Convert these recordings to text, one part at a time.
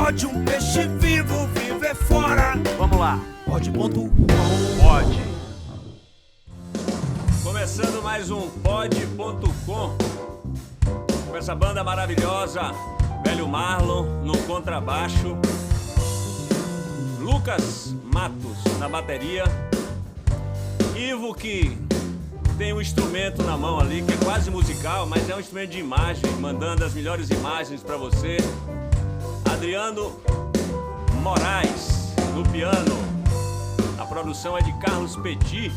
pode um peixe vivo viver fora. Vamos lá. Pod.com. Pode. Começando mais um Pod.com. Com essa banda maravilhosa. Velho Marlon no contrabaixo. Lucas Matos na bateria. Ivo que tem um instrumento na mão ali que é quase musical, mas é um instrumento de imagem, mandando as melhores imagens pra você. Adriano Moraes no piano. A produção é de Carlos Petit.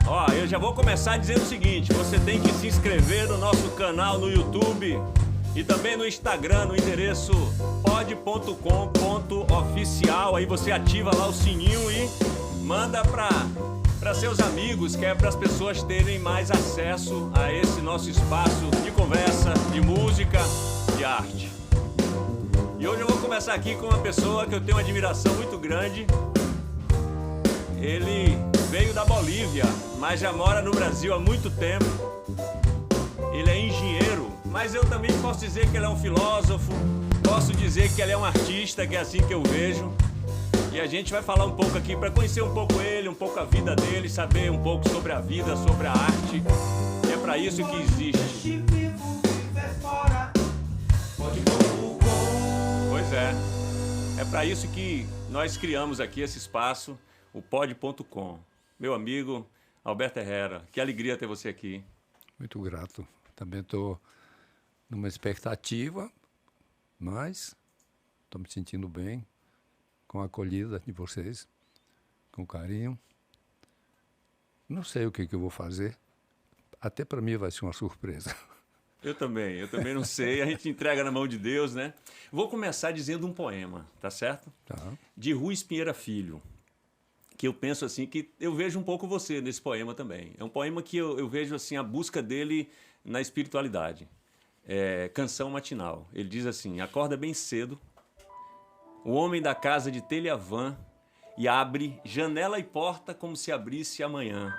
Ó, eu já vou começar dizendo o seguinte: você tem que se inscrever no nosso canal no YouTube e também no Instagram, no endereço pod.com.oficial. Aí você ativa lá o sininho e manda para seus amigos, que é para as pessoas terem mais acesso a esse nosso espaço de conversa, de música, de arte. E hoje eu vou começar aqui com uma pessoa que eu tenho uma admiração muito grande. Ele veio da Bolívia, mas já mora no Brasil há muito tempo. Ele é engenheiro, mas eu também posso dizer que ele é um filósofo, posso dizer que ele é um artista, que é assim que eu vejo. E a gente vai falar um pouco aqui para conhecer um pouco ele, um pouco a vida dele, saber um pouco sobre a vida, sobre a arte. É para isso que existe. Pois é. É para isso que nós criamos aqui esse espaço, o Pod.com. Meu amigo Alberto Herrera, que alegria ter você aqui. Muito grato. Também estou numa expectativa, mas estou me sentindo bem com a acolhida de vocês, com carinho. Não sei o que eu vou fazer. Até para mim vai ser uma surpresa. Eu também não sei. A gente entrega na mão de Deus, né? Vou começar dizendo um poema, tá certo? Tá. De Ruiz Pinheira Filho. Que eu penso assim, que eu vejo um pouco você nesse poema também. É um poema que eu vejo assim a busca dele na espiritualidade. É Canção Matinal. Ele diz assim: acorda bem cedo, o homem da casa de telha vã, e abre janela e porta como se abrisse amanhã.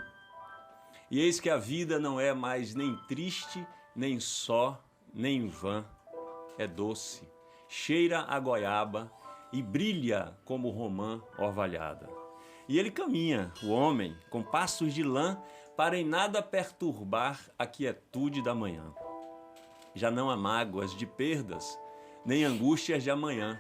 E eis que a vida não é mais nem triste, nem só, nem vã. É doce, cheira a goiaba e brilha como romã orvalhada. E ele caminha, o homem, com passos de lã, para em nada perturbar a quietude da manhã. Já não há mágoas de perdas, nem angústias de amanhã,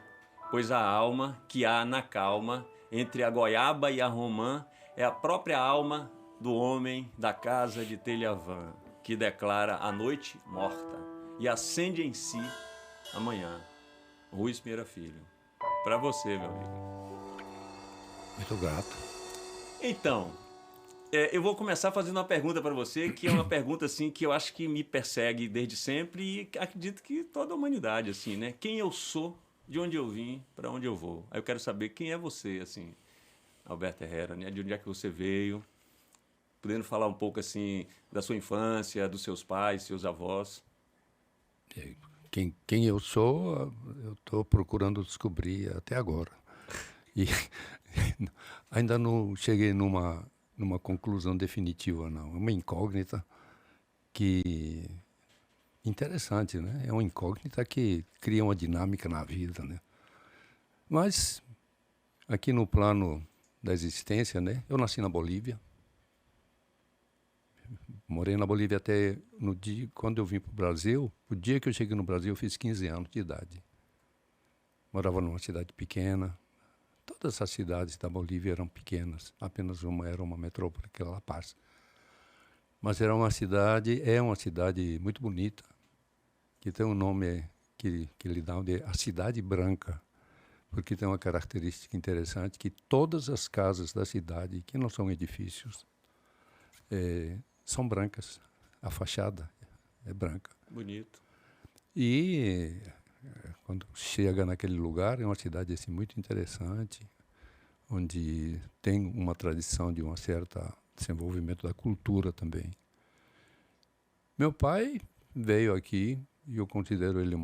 pois a alma que há na calma, entre a goiaba e a romã, é a própria alma do homem da casa de telha vã, que declara a noite morta e acende em si amanhã. Ruiz Pinheira Filho. Para você, meu amigo. Muito grato. Então, eu vou começar fazendo uma pergunta para você, que é uma pergunta assim que eu acho que me persegue desde sempre e acredito que toda a humanidade, assim, né? Quem eu sou, de onde eu vim, para onde eu vou. Aí eu quero saber quem é você, assim, Alberto Herrera, né? De onde é que você veio, podendo falar um pouco assim da sua infância, dos seus pais, seus avós. Quem eu sou, eu estou procurando descobrir até agora. E ainda não cheguei numa conclusão definitiva, não. É uma incógnita que... interessante, né? É uma incógnita que cria uma dinâmica na vida, né? Mas, aqui no plano da existência, né? Eu nasci na Bolívia. Morei na Bolívia até no dia, quando eu vim para o Brasil. O dia que eu cheguei no Brasil, eu fiz 15 anos de idade. Morava numa cidade pequena. Todas as cidades da Bolívia eram pequenas. Apenas uma era uma metrópole, que era La Paz. Mas é uma cidade muito bonita, que tem um nome que lhe dá a Cidade Branca, porque tem uma característica interessante, que todas as casas da cidade, que não são edifícios, são brancas. A fachada é branca. Bonito. E quando chega naquele lugar, é uma cidade assim, muito interessante, onde tem uma tradição de um certo desenvolvimento da cultura também. Meu pai veio aqui e eu considero ele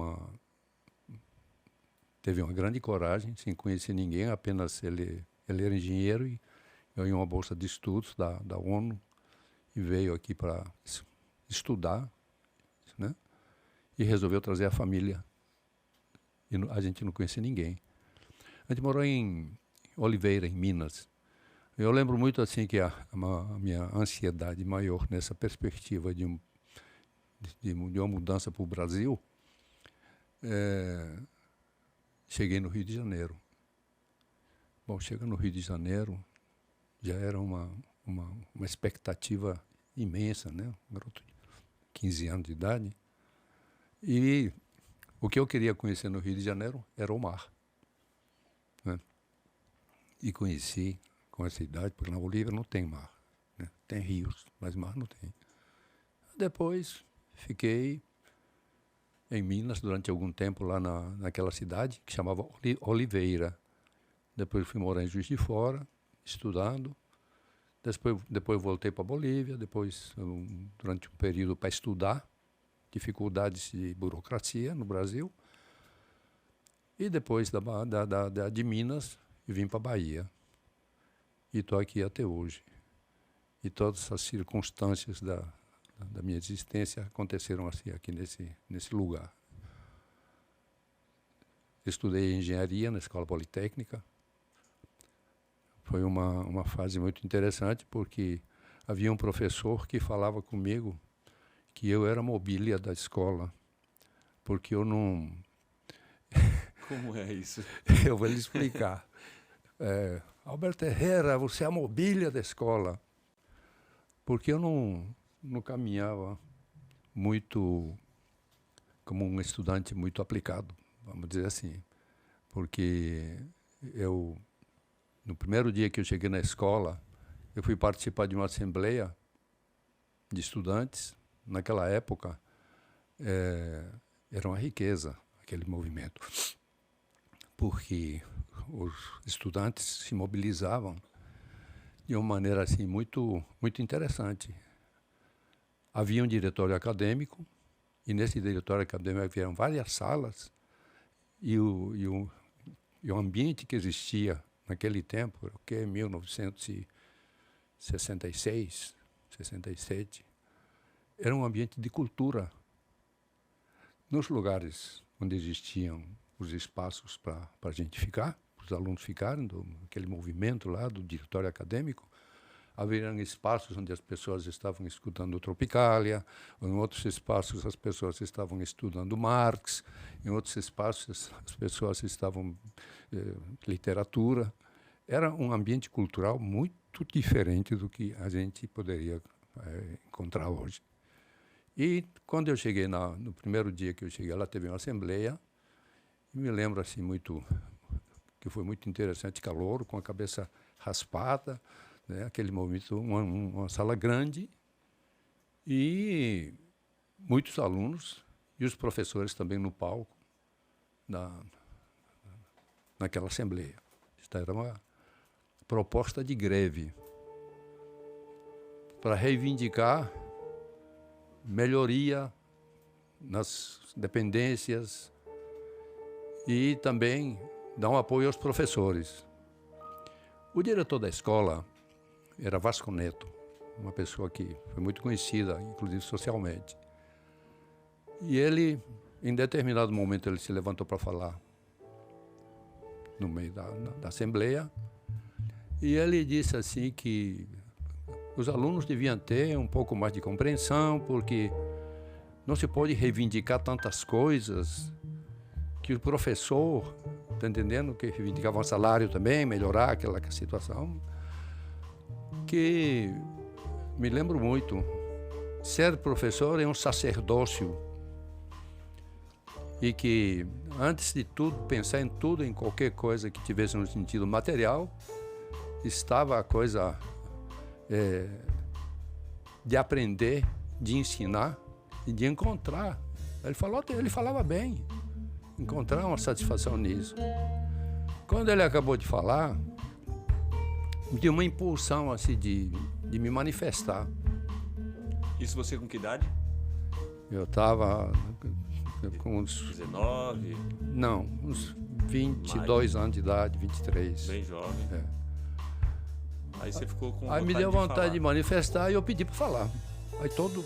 teve uma grande coragem, sem conhecer ninguém, apenas ele era engenheiro e ganhou uma bolsa de estudos da ONU e veio aqui para estudar, né? E resolveu trazer a família e a gente não conhecia ninguém. A gente morou em Oliveira, em Minas. Eu lembro muito assim que a minha ansiedade maior nessa perspectiva de uma mudança para o Brasil, cheguei no Rio de Janeiro. Bom, chega no Rio de Janeiro, já era uma expectativa imensa, né? Um garoto de 15 anos de idade. E o que eu queria conhecer no Rio de Janeiro era o mar, né? E conheci com essa idade, porque na Bolívia não tem mar, né? Tem rios, mas mar não tem. Depois fiquei em Minas durante algum tempo lá naquela cidade que chamava Oliveira. Depois fui morar em Juiz de Fora, estudando. Depois voltei para a Bolívia, depois durante um período para estudar, dificuldades de burocracia no Brasil. E depois de Minas, vim para a Bahia. E estou aqui até hoje. E todas as circunstâncias da minha existência aconteceram assim aqui nesse lugar. Estudei engenharia na Escola Politécnica. Foi uma fase muito interessante, porque havia um professor que falava comigo que eu era mobília da escola, porque eu não... Como é isso? Eu vou lhe explicar. Alberto Herrera, você é a mobília da escola. Porque eu não caminhava muito como um estudante muito aplicado, vamos dizer assim. Porque no primeiro dia que eu cheguei na escola, eu fui participar de uma assembleia de estudantes. Naquela época, era uma riqueza aquele movimento, porque os estudantes se mobilizavam de uma maneira assim muito, muito interessante. Havia um diretório acadêmico, e nesse diretório acadêmico havia várias salas, e o ambiente que existia naquele tempo, o que é 1966, 67, era um ambiente de cultura. Nos lugares onde existiam os espaços para a gente ficar, os alunos ficarem, aquele movimento lá do diretório acadêmico, haviam espaços onde as pessoas estavam estudando Tropicália, em outros espaços as pessoas estavam estudando Marx, em outros espaços as pessoas estavam literatura. Era um ambiente cultural muito diferente do que a gente poderia encontrar hoje. E quando eu cheguei, no primeiro dia que eu cheguei lá, teve uma assembleia, e me lembro assim muito, que foi muito interessante, calor, com a cabeça raspada, né, aquele movimento, uma sala grande, e muitos alunos, e os professores também no palco, naquela assembleia. Isso era uma proposta de greve para reivindicar melhoria nas dependências e também dar um apoio aos professores. O diretor da escola era Vasco Neto, uma pessoa que foi muito conhecida, inclusive socialmente. E ele, em determinado momento, ele se levantou para falar no meio da assembleia, e ele disse assim que os alunos deviam ter um pouco mais de compreensão, porque não se pode reivindicar tantas coisas, que o professor, está entendendo, que reivindicava um salário também, melhorar aquela situação, que me lembro muito, ser professor é um sacerdócio, e que, antes de tudo, pensar em tudo, em qualquer coisa que tivesse um sentido material, estava a coisa de aprender, de ensinar e de encontrar. Ele falava bem, encontrar uma satisfação nisso. Quando ele acabou de falar, me deu uma impulsão assim de me manifestar. Isso você com que idade? Eu estava com uns... 19? Não, uns 22 anos de idade, 23. Bem jovem. Aí você ficou com Aí vontade me deu vontade de falar. manifestar e eu pedi para falar. Aí todo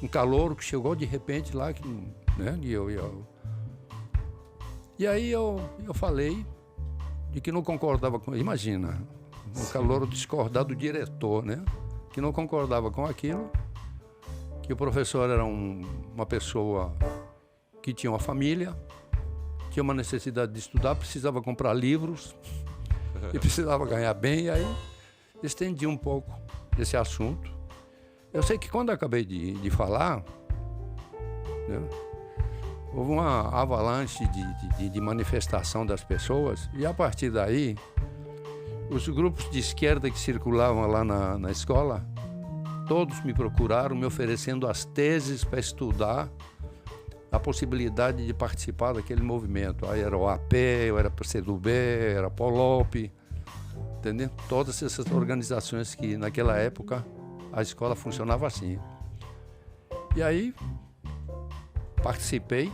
um calor que chegou de repente lá, né? E aí eu falei de que não concordava com... Imagina, um calouro discordar do diretor, né? Que não concordava com aquilo, que o professor era uma pessoa que tinha uma família, tinha uma necessidade de estudar, precisava comprar livros e precisava ganhar bem. E aí estendi um pouco desse assunto. Eu sei que quando eu acabei de falar, né, houve uma avalanche de manifestação das pessoas, e a partir daí, os grupos de esquerda que circulavam lá na escola, todos me procuraram, me oferecendo as teses para estudar a possibilidade de participar daquele movimento. Aí era o AP, era o PCdoB, era a POLOP, entendeu? Todas essas organizações que naquela época a escola funcionava assim. E aí participei,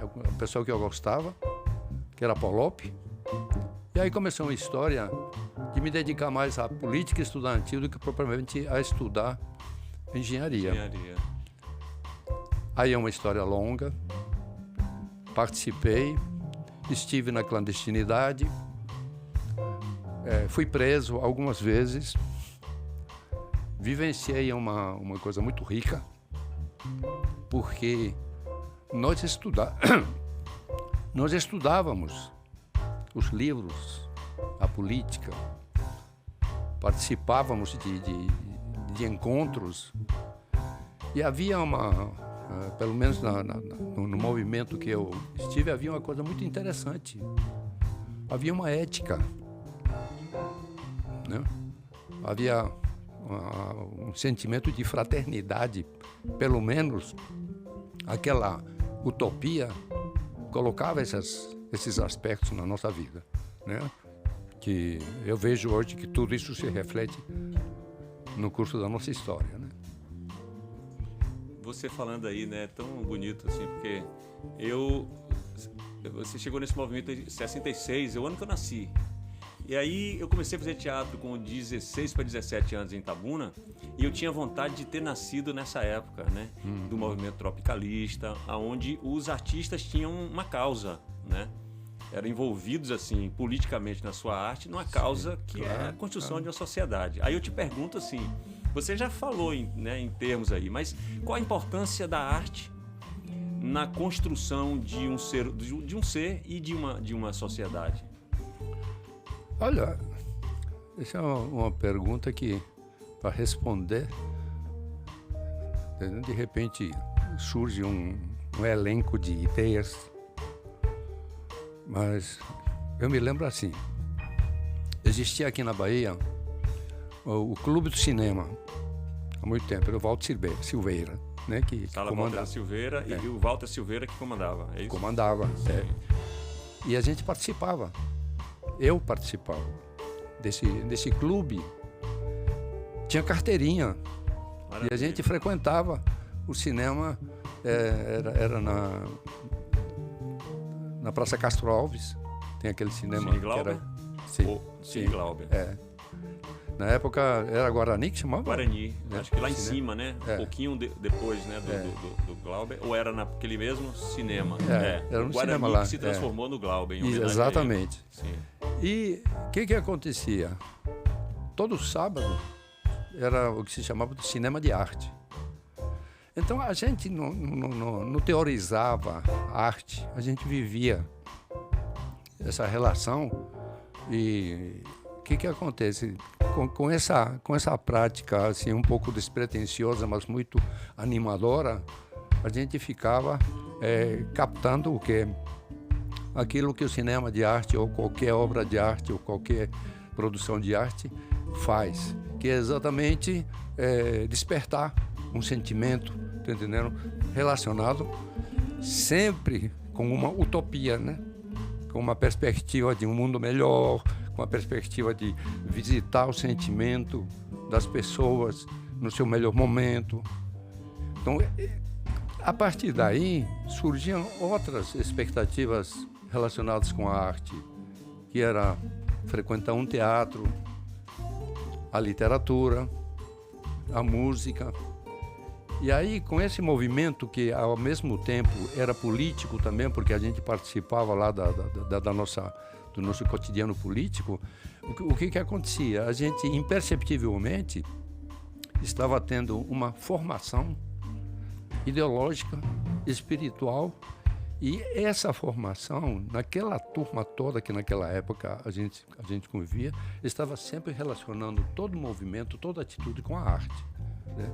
o pessoal que eu gostava, que era a POLOP, e aí começou uma história de me dedicar mais à política estudantil do que propriamente a estudar engenharia. Aí é uma história longa, participei, estive na clandestinidade, fui preso algumas vezes, vivenciei uma coisa muito rica, porque nós estudávamos os livros, a política, participávamos de encontros, e havia pelo menos no movimento que eu estive, havia uma coisa muito interessante. Havia uma ética, né? Havia um sentimento de fraternidade, pelo menos aquela utopia colocava esses aspectos na nossa vida, né? Que eu vejo hoje que tudo isso se reflete no curso da nossa história, né? Você falando aí, né, tão bonito assim, porque você chegou nesse movimento em 66, é o ano que eu nasci. E aí eu comecei a fazer teatro com 16 para 17 anos em Itabuna, e eu tinha vontade de ter nascido nessa época, né, do movimento tropicalista, onde os artistas tinham uma causa, né? Eram envolvidos assim politicamente na sua arte, numa causa que é a construção de uma sociedade. Aí eu te pergunto assim, você já falou em termos aí, mas qual a importância da arte na construção de um ser e de uma sociedade? Olha, essa é uma pergunta que, para responder, de repente surge um elenco de ideias, mas eu me lembro assim, existia aqui na Bahia o Clube do Cinema, há muito tempo, era o Walter Silveira, né, que comandava. Silveira e o Walter Silveira que comandava, é isso? Comandava, E a gente participava. Eu participava desse clube, tinha carteirinha. Maravilha. E a gente frequentava o cinema, era na Praça Castro Alves, tem aquele cinema Cine Glauber? Sim, Glauber. Na época era Guarani que chamava? Guarani, né? Acho que lá em cima, né? Um pouquinho depois, né, do Glauber, ou era naquele mesmo cinema? Era no Guarani cinema lá. Que se transformou no Glauber, em homenagem exatamente. a ele. Sim. E o que acontecia? Todo sábado era o que se chamava de cinema de arte. Então a gente não teorizava arte, a gente vivia essa relação. E o que acontece? Com essa prática assim, um pouco despretensiosa, mas muito animadora, a gente ficava captando o quê? Aquilo que o cinema de arte, ou qualquer obra de arte, ou qualquer produção de arte faz, que é exatamente despertar um sentimento, tá entendendo? Relacionado sempre com uma utopia, né? Com uma perspectiva de um mundo melhor, com a perspectiva de visitar o sentimento das pessoas no seu melhor momento. Então, a partir daí, surgiam outras expectativas relacionadas com a arte, que era frequentar um teatro, a literatura, a música. E aí, com esse movimento que, ao mesmo tempo, era político também, porque a gente participava lá do nosso cotidiano político, o que acontecia? A gente, imperceptivelmente, estava tendo uma formação ideológica, espiritual, e essa formação, naquela turma toda que naquela época a gente convivia, estava sempre relacionando todo movimento, toda atitude com a arte, né?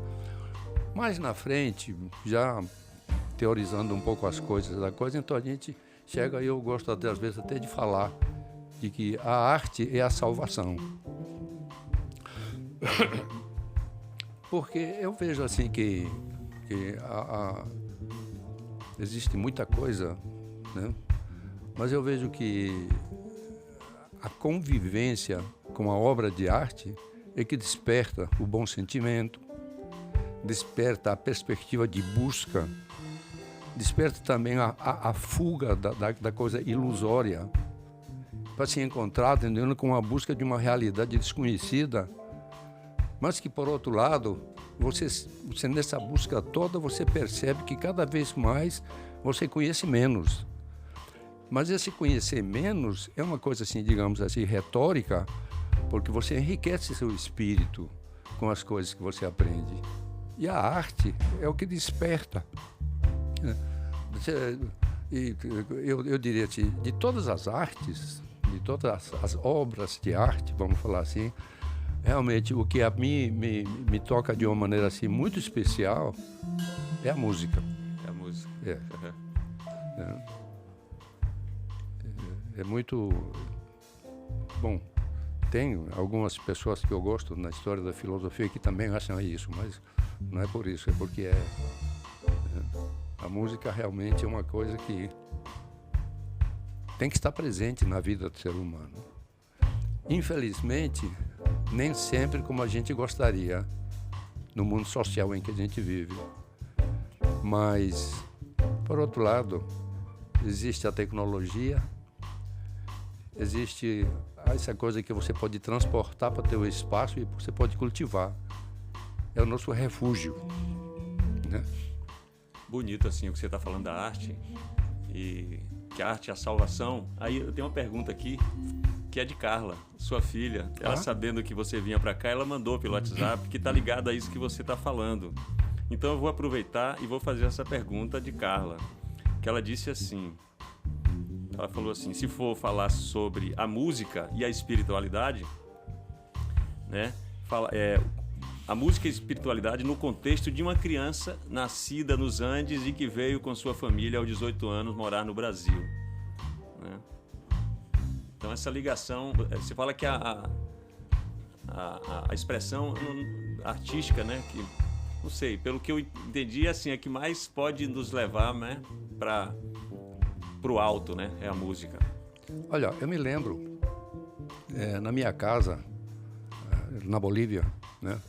Mais na frente, já teorizando um pouco as coisas da coisa, então a gente chega, e eu gosto até, às vezes até de falar, de que a arte é a salvação. Porque eu vejo assim que existe muita coisa, né? Mas eu vejo que a convivência com a obra de arte é que desperta o bom sentimento, desperta a perspectiva de busca, desperta também a fuga da coisa ilusória, para se encontrar, entendendo, com a busca de uma realidade desconhecida, mas que, por outro lado, você nessa busca toda, você percebe que cada vez mais você conhece menos. Mas esse conhecer menos é uma coisa, assim, digamos assim, retórica, porque você enriquece seu espírito com as coisas que você aprende. E a arte é o que desperta. Eu diria assim, de todas as artes, de todas as obras de arte, vamos falar assim, realmente o que a mim me toca de uma maneira assim muito especial é a música. É a música. É muito bom. Tem algumas pessoas que eu gosto na história da filosofia que também acham isso, mas não é por isso, é porque a música realmente é uma coisa que tem que estar presente na vida do ser humano. Infelizmente, nem sempre como a gente gostaria no mundo social em que a gente vive. Mas, por outro lado, existe a tecnologia, existe essa coisa que você pode transportar para o teu espaço e você pode cultivar. É o nosso refúgio, né? Bonito assim o que você está falando da arte, e que a arte é a salvação. Aí eu tenho uma pergunta aqui, que é de Carla, sua filha. Ela, sabendo que você vinha para cá, ela mandou pelo WhatsApp, que está ligada a isso que você está falando. Então eu vou aproveitar e vou fazer essa pergunta de Carla, que ela disse assim, ela falou assim, se for falar sobre a música e a espiritualidade, né, a música e a espiritualidade no contexto de uma criança nascida nos Andes e que veio com sua família aos 18 anos morar no Brasil, né? Então essa ligação, você fala que a expressão artística, né, que, não sei, pelo que eu entendi, assim, é que mais pode nos levar, né, para o alto, né, é a música. Olha, eu me lembro, na minha casa, na Bolívia, né,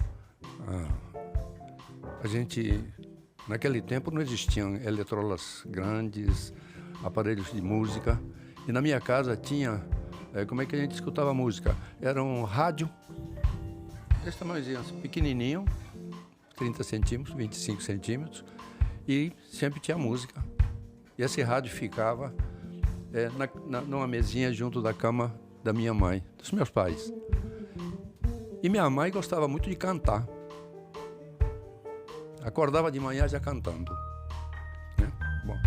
a gente, naquele tempo não existiam eletrolas grandes, aparelhos de música, e na minha casa tinha, como é que a gente escutava música? Era um rádio, desse tamanhozinho, assim, pequenininho, 30 centímetros, 25 centímetros, e sempre tinha música. E esse rádio ficava numa mesinha junto da cama da minha mãe, dos meus pais. E minha mãe gostava muito de cantar. Acordava de manhã já cantando, né? Bom,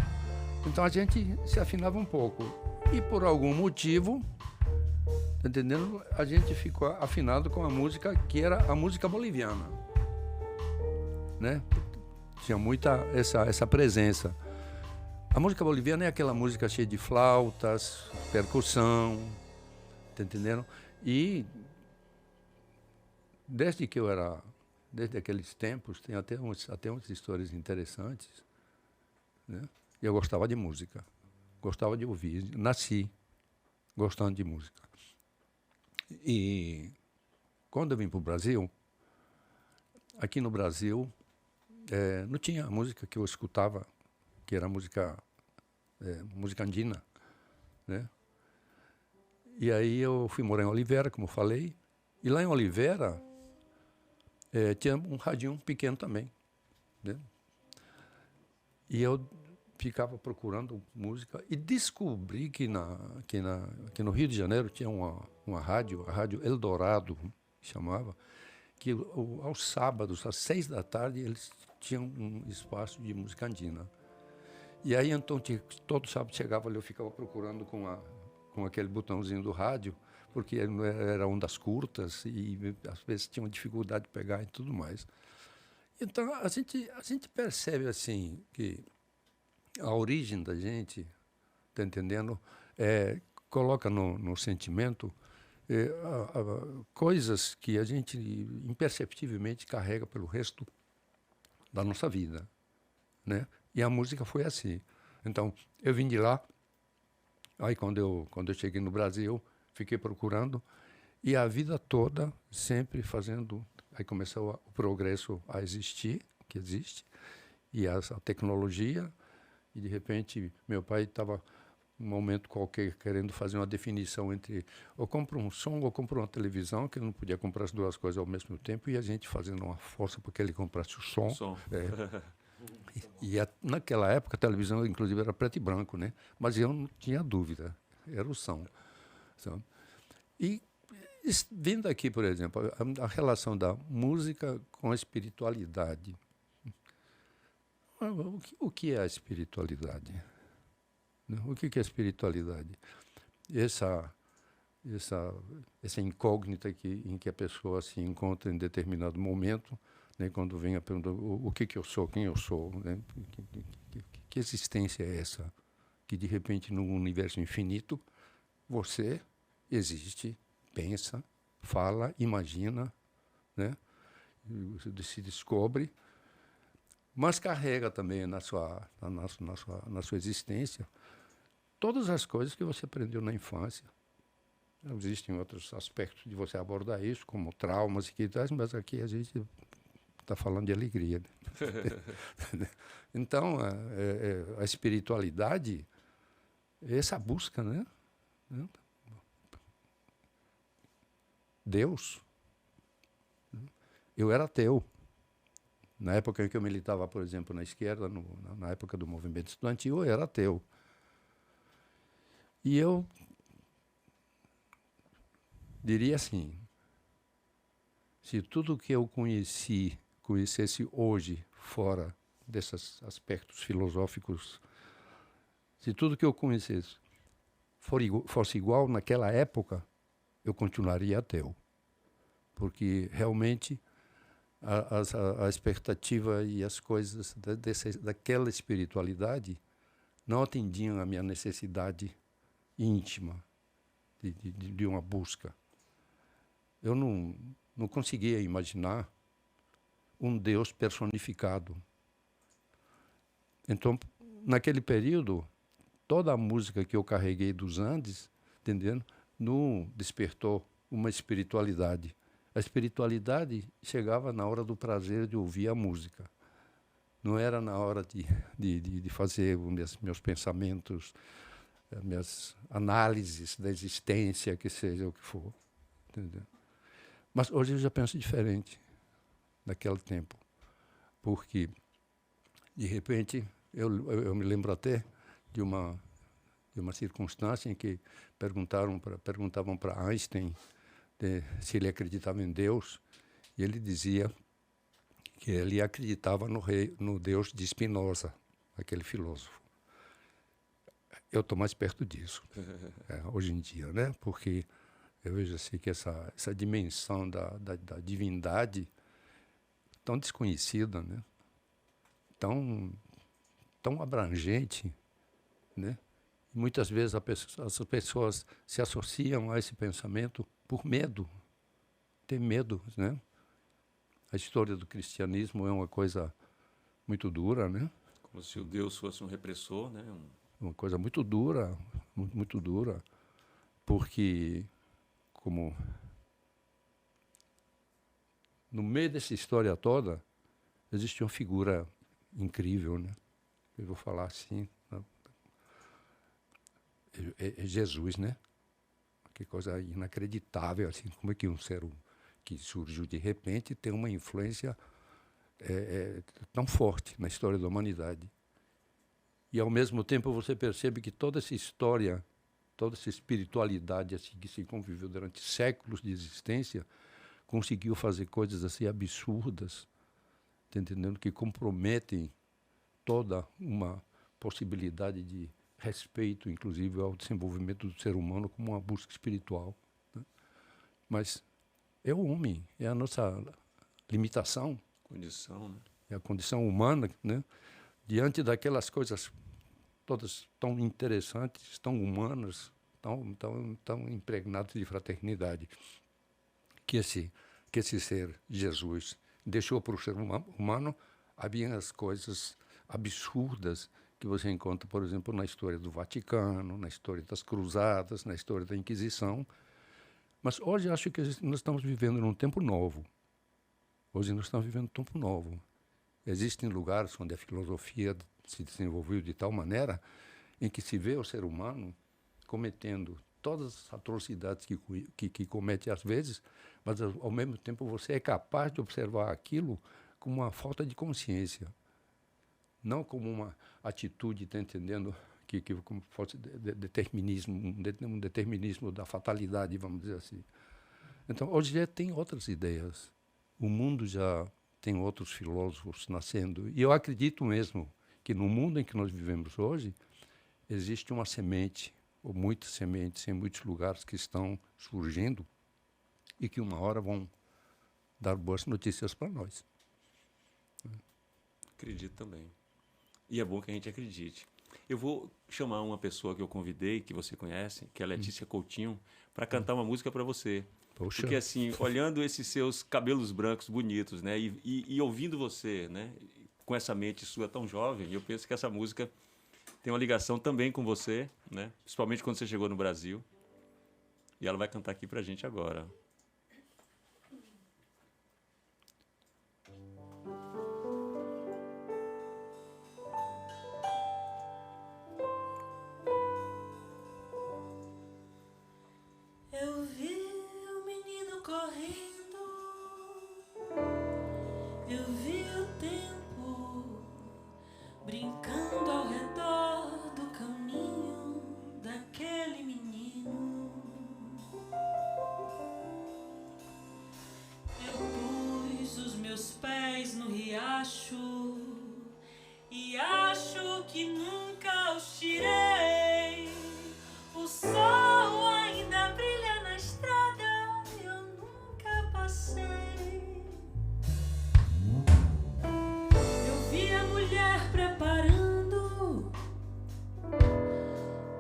então a gente se afinava um pouco. E por algum motivo, tá entendendo? A gente ficou afinado com a música que era a música boliviana, né? Tinha muita essa presença. A música boliviana é aquela música cheia de flautas, percussão, tá entendendo? E desde aqueles tempos, tem até umas histórias interessantes, né? E eu gostava de música, gostava de ouvir, nasci gostando de música. E quando eu vim para o Brasil, aqui no Brasil, não tinha a música que eu escutava, que era música andina, né? E aí eu fui morar em Oliveira, como eu falei, e lá em Oliveira tinha um radinho pequeno também, né? E eu ficava procurando música e descobri que no Rio de Janeiro tinha uma rádio, a Rádio Eldorado, chamava, que aos sábados, às 6 da tarde, eles tinham um espaço de música andina. E aí, então, todo sábado chegava ali, eu ficava procurando com aquele botãozinho do rádio, porque era ondas curtas e às vezes tinha uma dificuldade de pegar e tudo mais. Então, a gente percebe, assim, que a origem da gente, tá entendendo? Coloca no sentimento coisas que a gente imperceptivelmente carrega pelo resto da nossa vida, né? E a música foi assim. Então, eu vim de lá, aí quando eu cheguei no Brasil, fiquei procurando, e a vida toda sempre fazendo, aí começou o progresso a existir, que existe, e a tecnologia, e de repente meu pai estava um momento qualquer querendo fazer uma definição entre ou compro um som ou compro uma televisão, que ele não podia comprar as duas coisas ao mesmo tempo, e a gente fazendo uma força para que ele comprasse o som. Naquela época a televisão inclusive era preto e branco, né? Mas eu não tinha dúvida, era o som. E vindo aqui, por exemplo, a relação da música com a espiritualidade. O que é a espiritualidade? O que é a espiritualidade? Essa incógnita em que a pessoa se encontra em determinado momento, né, quando vem a pergunta, o que eu sou, quem eu sou, né? Que existência é essa? Que de repente, num universo infinito, você existe, pensa, fala, imagina, né? Se descobre, mas carrega também na sua existência todas as coisas que você aprendeu na infância. Existem outros aspectos de você abordar isso, como traumas e que tais, mas aqui a gente está falando de alegria. Né? Então, a espiritualidade é essa busca, né? Deus. Eu era ateu. Na época em que eu militava, por exemplo, na esquerda, na época do movimento estudantil, eu era ateu. E eu diria assim, se tudo que eu conhecesse hoje, fora desses aspectos filosóficos, se tudo que eu conhecesse fosse igual naquela época, eu continuaria ateu. Porque realmente a expectativa e as coisas daquela espiritualidade não atendiam a minha necessidade íntima de uma busca. Eu não conseguia imaginar um Deus personificado. Então, naquele período, toda a música que eu carreguei dos Andes, entendendo, não despertou uma espiritualidade. A espiritualidade chegava na hora do prazer de ouvir a música. Não era na hora de fazer meus pensamentos, minhas análises da existência, que seja o que for. Entendeu? Mas hoje eu já penso diferente naquele tempo. Porque, de repente, eu me lembro até de uma circunstância em que perguntavam para Einstein se ele acreditava em Deus, e ele dizia que ele acreditava no Deus de Spinoza, aquele filósofo. Eu estou mais perto disso, hoje em dia, né? Porque eu vejo assim que essa dimensão da divindade tão desconhecida, né? Tão abrangente, né? Muitas vezes as pessoas se associam a esse pensamento por medo, tem medo, né? A história do cristianismo é uma coisa muito dura, né? Como se o Deus fosse um repressor, né? Uma coisa muito dura, muito dura, porque como no meio dessa história toda existe uma figura incrível, né? Eu vou falar assim, né? É Jesus, né? Que coisa inacreditável, assim, como é que um ser que surgiu de repente tem uma influência tão forte na história da humanidade. E, ao mesmo tempo, você percebe que toda essa história, toda essa espiritualidade assim, que se conviveu durante séculos de existência, conseguiu fazer coisas assim absurdas, tá entendendo? Que comprometem toda uma possibilidade de respeito, inclusive, ao desenvolvimento do ser humano como uma busca espiritual, né? Mas é o homem, é a nossa limitação, Condição, né? é a condição humana, né? Diante daquelas coisas todas tão interessantes, tão humanas, tão impregnadas de fraternidade, que esse ser, Jesus, deixou para o ser humano. Havia as coisas absurdas que você encontra, por exemplo, na história do Vaticano, na história das Cruzadas, na história da Inquisição. Mas hoje acho que nós estamos vivendo num tempo novo. Hoje nós estamos vivendo um tempo novo. Existem lugares onde a filosofia se desenvolveu de tal maneira em que se vê o ser humano cometendo todas as atrocidades que comete às vezes, mas ao mesmo tempo você é capaz de observar aquilo como uma falta de consciência, não como uma atitude, tá entendendo, que como fosse determinismo, um determinismo da fatalidade, vamos dizer assim. Então, hoje já tem outras ideias. O mundo já tem outros filósofos nascendo. E eu acredito mesmo que no mundo em que nós vivemos hoje, existe uma semente, ou muitas sementes em muitos lugares que estão surgindo e que uma hora vão dar boas notícias para nós. Acredito também. E é bom que a gente acredite. Eu vou chamar uma pessoa que eu convidei, que você conhece, que é a Letícia Coutinho, para cantar uma música para você. Poxa. Porque, assim, olhando esses seus cabelos brancos bonitos, né, e ouvindo você, né, com essa mente sua tão jovem, eu penso que essa música tem uma ligação também com você, né, principalmente quando você chegou no Brasil. E ela vai cantar aqui para a gente agora. Eu vi o menino correndo, eu vi o tempo brincando ao redor do caminho daquele menino. Eu pus os meus pés no riacho e acho que nunca os tirei. O sol ainda brilha na estrada, eu nunca passei. Eu vi a mulher preparando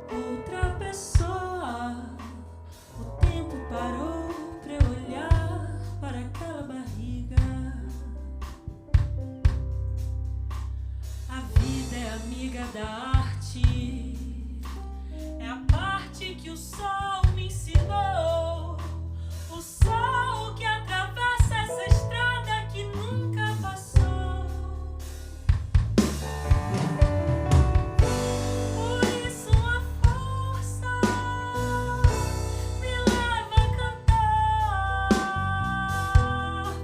outra pessoa. O tempo parou pra eu olhar para aquela barriga. A vida é amiga da arte, é a parte que o sol me ensinou. O sol que atravessa essa estrada que nunca passou. Por isso a força me leva a cantar.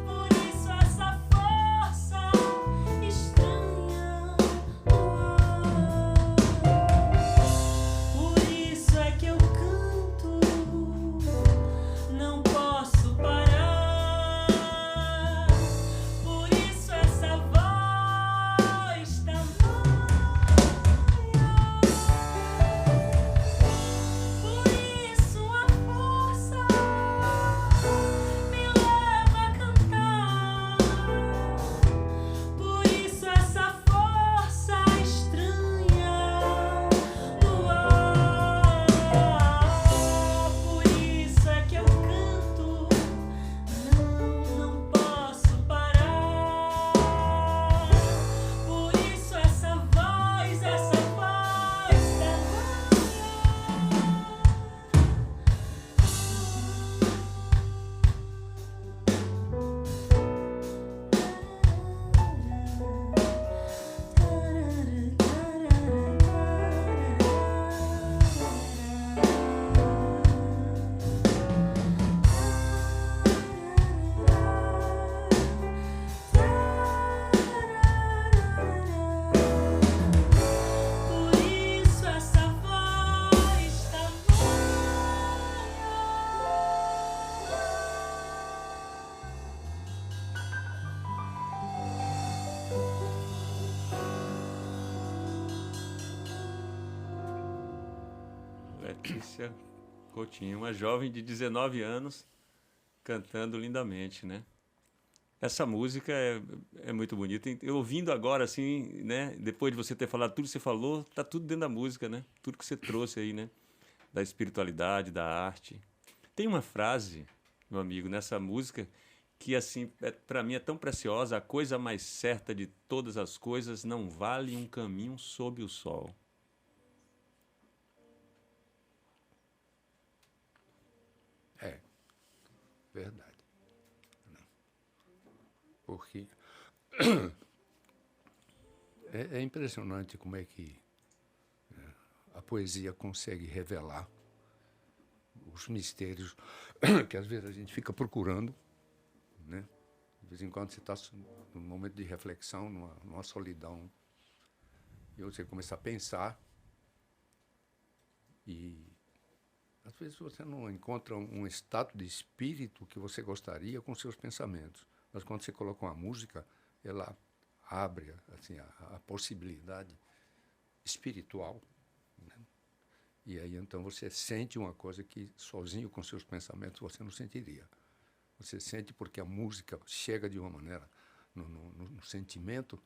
Por isso essa força estranha no ar. Letícia Coutinho, uma jovem de 19 anos cantando lindamente, né? Essa música é muito bonita. Eu ouvindo agora, assim, né? Depois de você ter falado tudo que você falou, tá tudo dentro da música, né? Tudo que você trouxe aí, né? Da espiritualidade, da arte. Tem uma frase, meu amigo, nessa música que, assim, para mim é tão preciosa. A coisa mais certa de todas as coisas não vale um caminho sob o sol. É, verdade. Porque é impressionante como é que a poesia consegue revelar os mistérios que às vezes a gente fica procurando, né? De vez em quando você está num momento de reflexão, numa solidão, e você começa a pensar, e às vezes você não encontra um estado de espírito que você gostaria com seus pensamentos. Mas quando você coloca uma música, ela abre assim, a possibilidade espiritual, né? E aí então você sente uma coisa que sozinho com seus pensamentos você não sentiria. Você sente porque a música chega de uma maneira no sentimento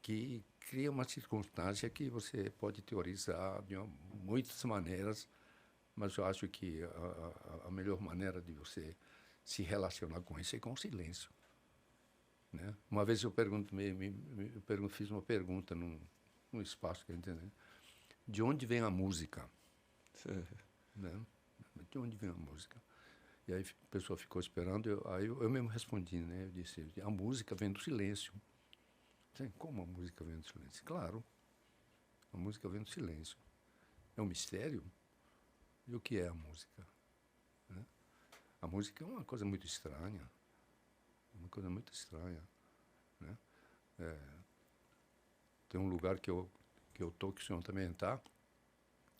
que cria uma circunstância que você pode teorizar de muitas maneiras, mas eu acho que a melhor maneira de você se relacionar com isso é com o silêncio, né? Uma vez eu fiz uma pergunta num espaço que eu entendi, de onde vem a música? Né? De onde vem a música? E aí a pessoa ficou esperando, aí eu mesmo respondi, né? Eu disse, a música vem do silêncio. Como a música vem do silêncio? Claro, a música vem do silêncio. É um mistério? E o que é a música? Né? A música é uma coisa muito estranha. Uma coisa muito estranha. Né? Tem um lugar que eu estou, que o senhor também está,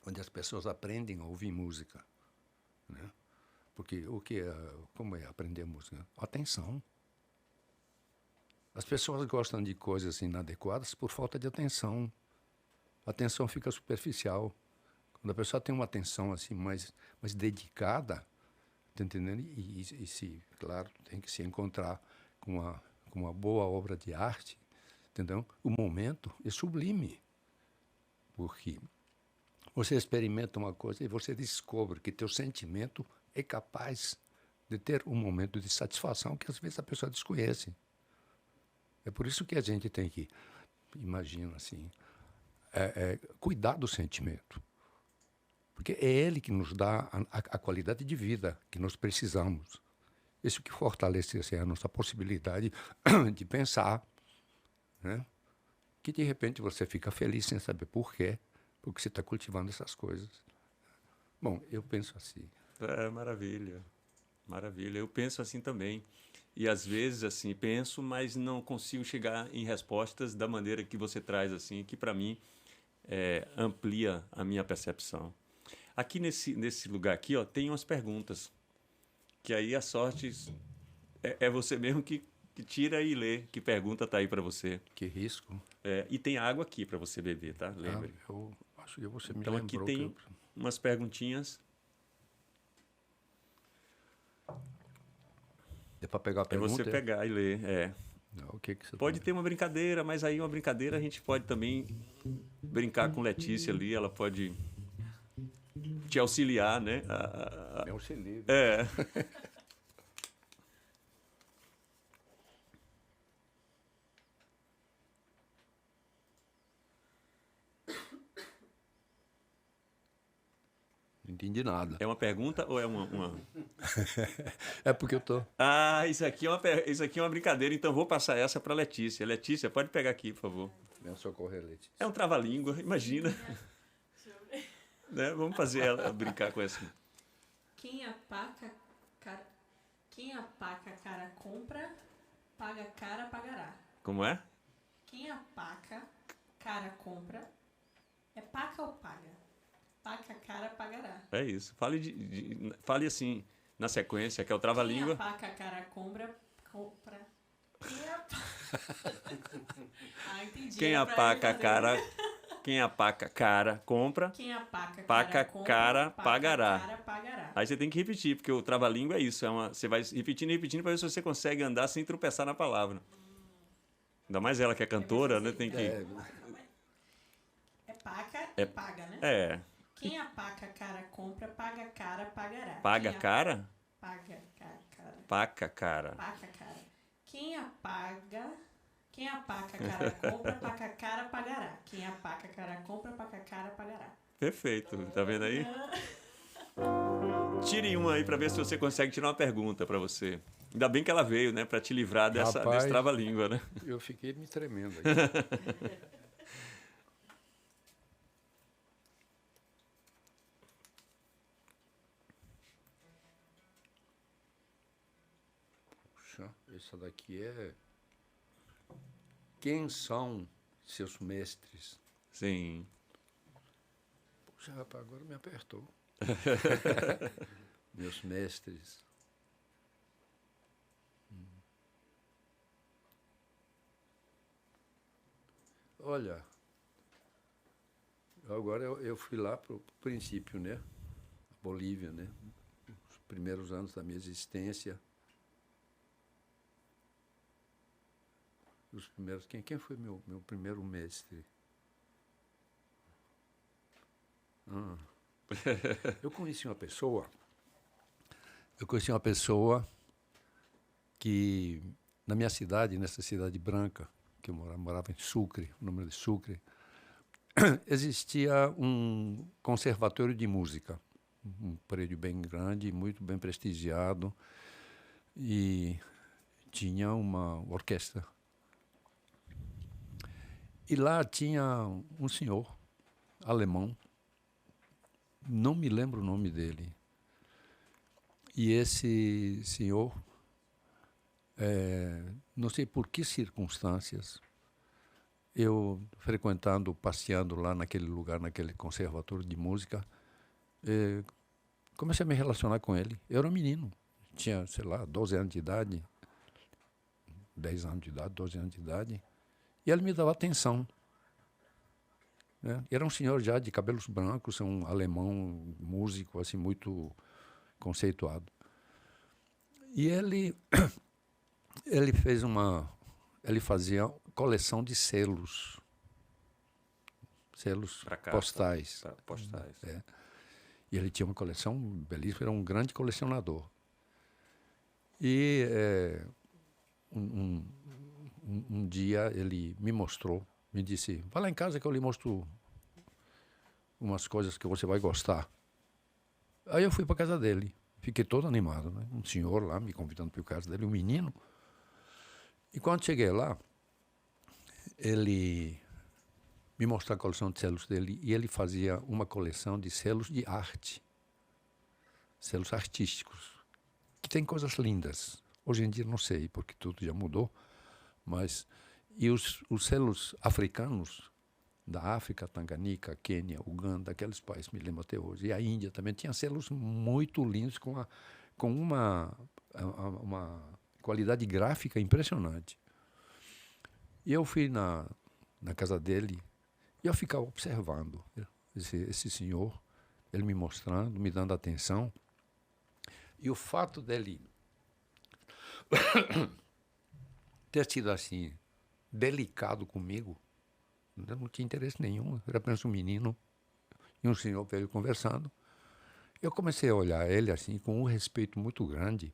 onde as pessoas aprendem a ouvir música. Né? Porque como é aprender música? Atenção. As pessoas gostam de coisas inadequadas por falta de atenção. A atenção fica superficial. Quando a pessoa tem uma atenção assim mais dedicada, tá entendendo? Claro, tem que se encontrar com uma boa obra de arte, entendeu? O momento é sublime, porque você experimenta uma coisa e você descobre que teu sentimento é capaz de ter um momento de satisfação que às vezes a pessoa desconhece. É por isso que a gente tem que, imagina assim, cuidar do sentimento. Porque é ele que nos dá a qualidade de vida que nós precisamos. Isso que fortalece assim, a nossa possibilidade de pensar, né? Que de repente você fica feliz sem saber por quê, porque você está cultivando essas coisas. Bom, eu penso assim. Maravilha, maravilha. Eu penso assim também. E às vezes assim penso, mas não consigo chegar em respostas da maneira que você traz assim, que para mim amplia a minha percepção. Aqui nesse lugar aqui, ó, tem umas perguntas, que aí a sorte é você mesmo que tira e lê, que pergunta tá aí para você. Que risco. E tem água aqui para você beber, tá? Lembre. Eu acho que você me então lembrou. Aqui tem umas perguntinhas. É para pegar a pergunta? É você pegar e ler, O que você pode ter uma brincadeira, mas aí uma brincadeira a gente pode também brincar com Letícia ali, ela pode te auxiliar, né? Me auxilia. Não entendi nada. É uma pergunta ou é uma... É porque eu tô... isso aqui é uma brincadeira, então vou passar essa para Letícia. Letícia, pode pegar aqui, por favor. Meu socorrer, Letícia. É um trava-língua, imagina. Deixa eu ver. Né? Vamos fazer ela brincar com essa. Quem apaca cara compra, paga cara pagará. Como é? Quem apaca cara compra, é paca ou paga? Paca cara pagará. É isso. Fale assim, na sequência, que é o trava-língua. Quem apaca cara compra. Quem apaca... entendi. Quem apaca a cara... Quem a paca cara compra, Quem a paca paca compra, cara paca pagará. cara pagará. Aí você tem que repetir, porque o trava-língua é isso. Você vai repetindo e repetindo para ver se você consegue andar sem tropeçar na palavra. Ainda mais ela que é cantora, né? Tem que... É paca e paga, né? É. Quem a paca cara compra, paga cara pagará. Paga Quem a- cara? Paga cara. Paca cara. Paca cara. Quem a paca cara compra, paca cara pagará. Quem a paca cara compra, paca cara pagará. Perfeito. Tá vendo aí? Tire uma aí para ver se você consegue tirar uma pergunta para você. Ainda bem que ela veio, né? Para te livrar desse Rapaz, trava-língua, né? Eu fiquei me tremendo aqui. Puxa, essa daqui é... Quem são seus mestres? Sim. Puxa, rapaz, agora me apertou. Meus mestres. Olha, agora eu fui lá para o princípio, né? Bolívia, né? Os primeiros anos da minha existência. Os primeiros, quem foi meu primeiro mestre? Eu conheci uma pessoa que, na minha cidade, nessa cidade branca, que eu morava em Sucre, o nome de Sucre, existia um conservatório de música, um prédio bem grande, muito bem prestigiado, e tinha uma orquestra. E lá tinha um senhor alemão, não me lembro o nome dele. E esse senhor, não sei por que circunstâncias, eu frequentando, passeando lá naquele lugar, naquele conservatório de música, comecei a me relacionar com ele. Eu era um menino, tinha, sei lá, 12 anos de idade, 10 anos de idade, 12 anos de idade, e ele me dava atenção. Né? Era um senhor já de cabelos brancos, um alemão, músico, assim, muito conceituado. E ele fazia coleção de selos postais. Postais. E ele tinha uma coleção belíssima, era um grande colecionador. E um dia ele me mostrou, me disse, vá lá em casa que eu lhe mostro umas coisas que você vai gostar. Aí eu fui para a casa dele, fiquei todo animado, né? Um senhor lá me convidando para a casa dele, um menino. E quando cheguei lá, ele me mostrou a coleção de selos dele e ele fazia uma coleção de selos de arte, selos artísticos, que tem coisas lindas. Hoje em dia não sei, porque tudo já mudou, mas... E os selos africanos, da África, Tanganica, Quênia, Uganda, aqueles países, me lembro até hoje. E a Índia também tinha selos muito lindos, com uma qualidade gráfica impressionante. E eu fui na casa dele e eu ficava observando esse senhor, ele me mostrando, me dando atenção. E o fato dele ter sido assim, delicado comigo, eu não tinha interesse nenhum, eu era apenas um menino e um senhor velho conversando. Eu comecei a olhar ele assim com um respeito muito grande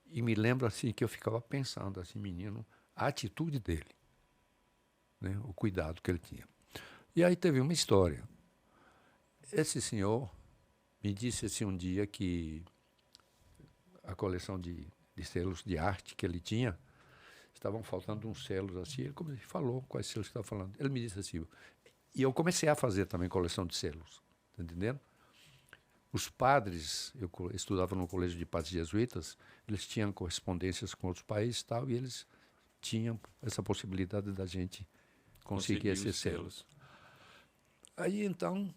e me lembro assim que eu ficava pensando assim, menino, a atitude dele, né, o cuidado que ele tinha. E aí teve uma história. Esse senhor me disse assim um dia que a coleção de selos de arte que ele tinha, estavam faltando uns selos assim, ele falou quais selos estava falando. Ele me disse assim, e eu comecei a fazer também coleção de selos, tá entendendo? Os padres, eu estudava no colégio de padres jesuítas, eles tinham correspondências com outros países e tal, e eles tinham essa possibilidade da gente conseguir esses selos. Aí então,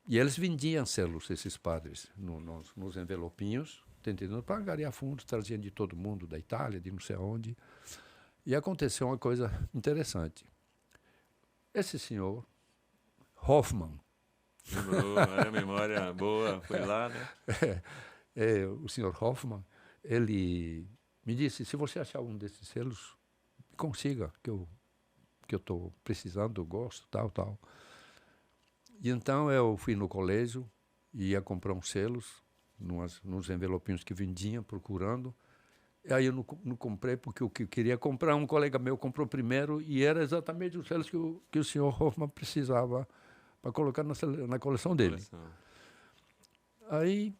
e eles vendiam selos, esses padres, nos envelopinhos, tá entendendo? Para angariar fundos, traziam de todo mundo, da Itália, de não sei onde. E aconteceu uma coisa interessante. Esse senhor Hoffman. Lembrou, a memória boa, foi lá, né? O senhor Hoffman, ele me disse, se você achar um desses selos, consiga, que eu estou precisando, eu gosto, tal. E então eu fui no colégio, ia comprar uns selos, nos envelopinhos que vendiam, procurando. E aí eu não comprei, porque o que eu queria comprar, um colega meu comprou primeiro, e era exatamente os selos que o senhor Hoffman precisava para colocar na coleção dele. Aí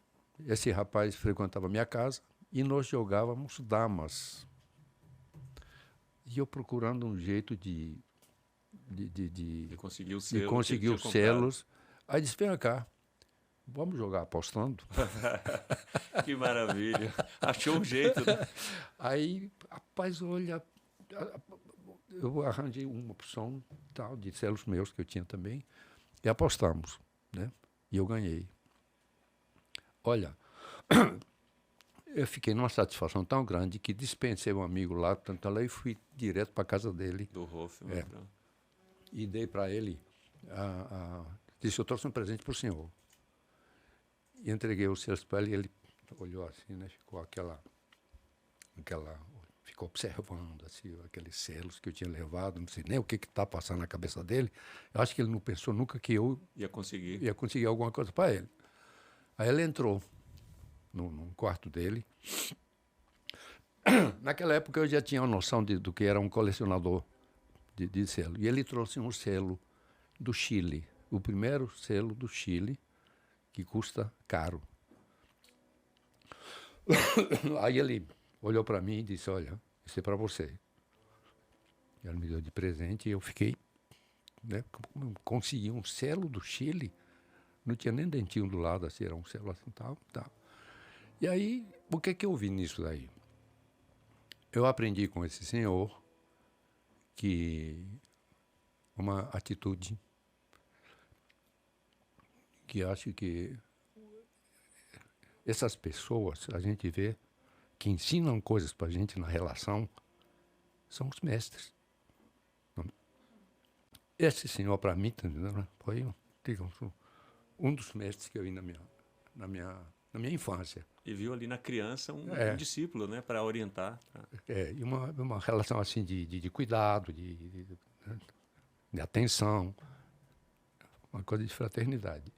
esse rapaz frequentava a minha casa e nós jogávamos damas. E eu procurando um jeito de conseguir o selo. Conseguir os selos. Aí disse, vem cá, vamos jogar apostando? Que maravilha. Achou um jeito, né? Aí, rapaz, olha, eu arranjei uma opção tal de selos meus que eu tinha também e apostamos, né? E eu ganhei. Olha, eu fiquei numa satisfação tão grande que dispensei um amigo lá, tanto lá, e fui direto para a casa dele. Do Hoffman. E dei para ele, disse, eu trouxe um presente para o senhor. E entreguei os selos para ele, e ele olhou assim, né? Ficou observando assim, aqueles selos que eu tinha levado, não sei nem o que está passando na cabeça dele. Eu acho que ele não pensou nunca que eu ia conseguir alguma coisa para ele. Aí ele entrou no quarto dele. Naquela época eu já tinha uma noção do que era um colecionador de selo. E ele trouxe um selo do Chile, o primeiro selo do Chile, que custa caro. Aí ele olhou para mim e disse, olha, isso é para você. Ele me deu de presente e eu fiquei, né, consegui um selo do Chile, não tinha nem dentinho do lado, assim, era um selo assim, tal. E aí, o que eu vi nisso daí? Eu aprendi com esse senhor que uma atitude que acho que essas pessoas, a gente vê, que ensinam coisas para a gente na relação, são os mestres. Esse senhor, para mim, foi um dos mestres que eu vi na minha infância. E viu ali na criança um discípulo, né, para orientar. E uma relação assim de cuidado, de atenção, uma coisa de fraternidade.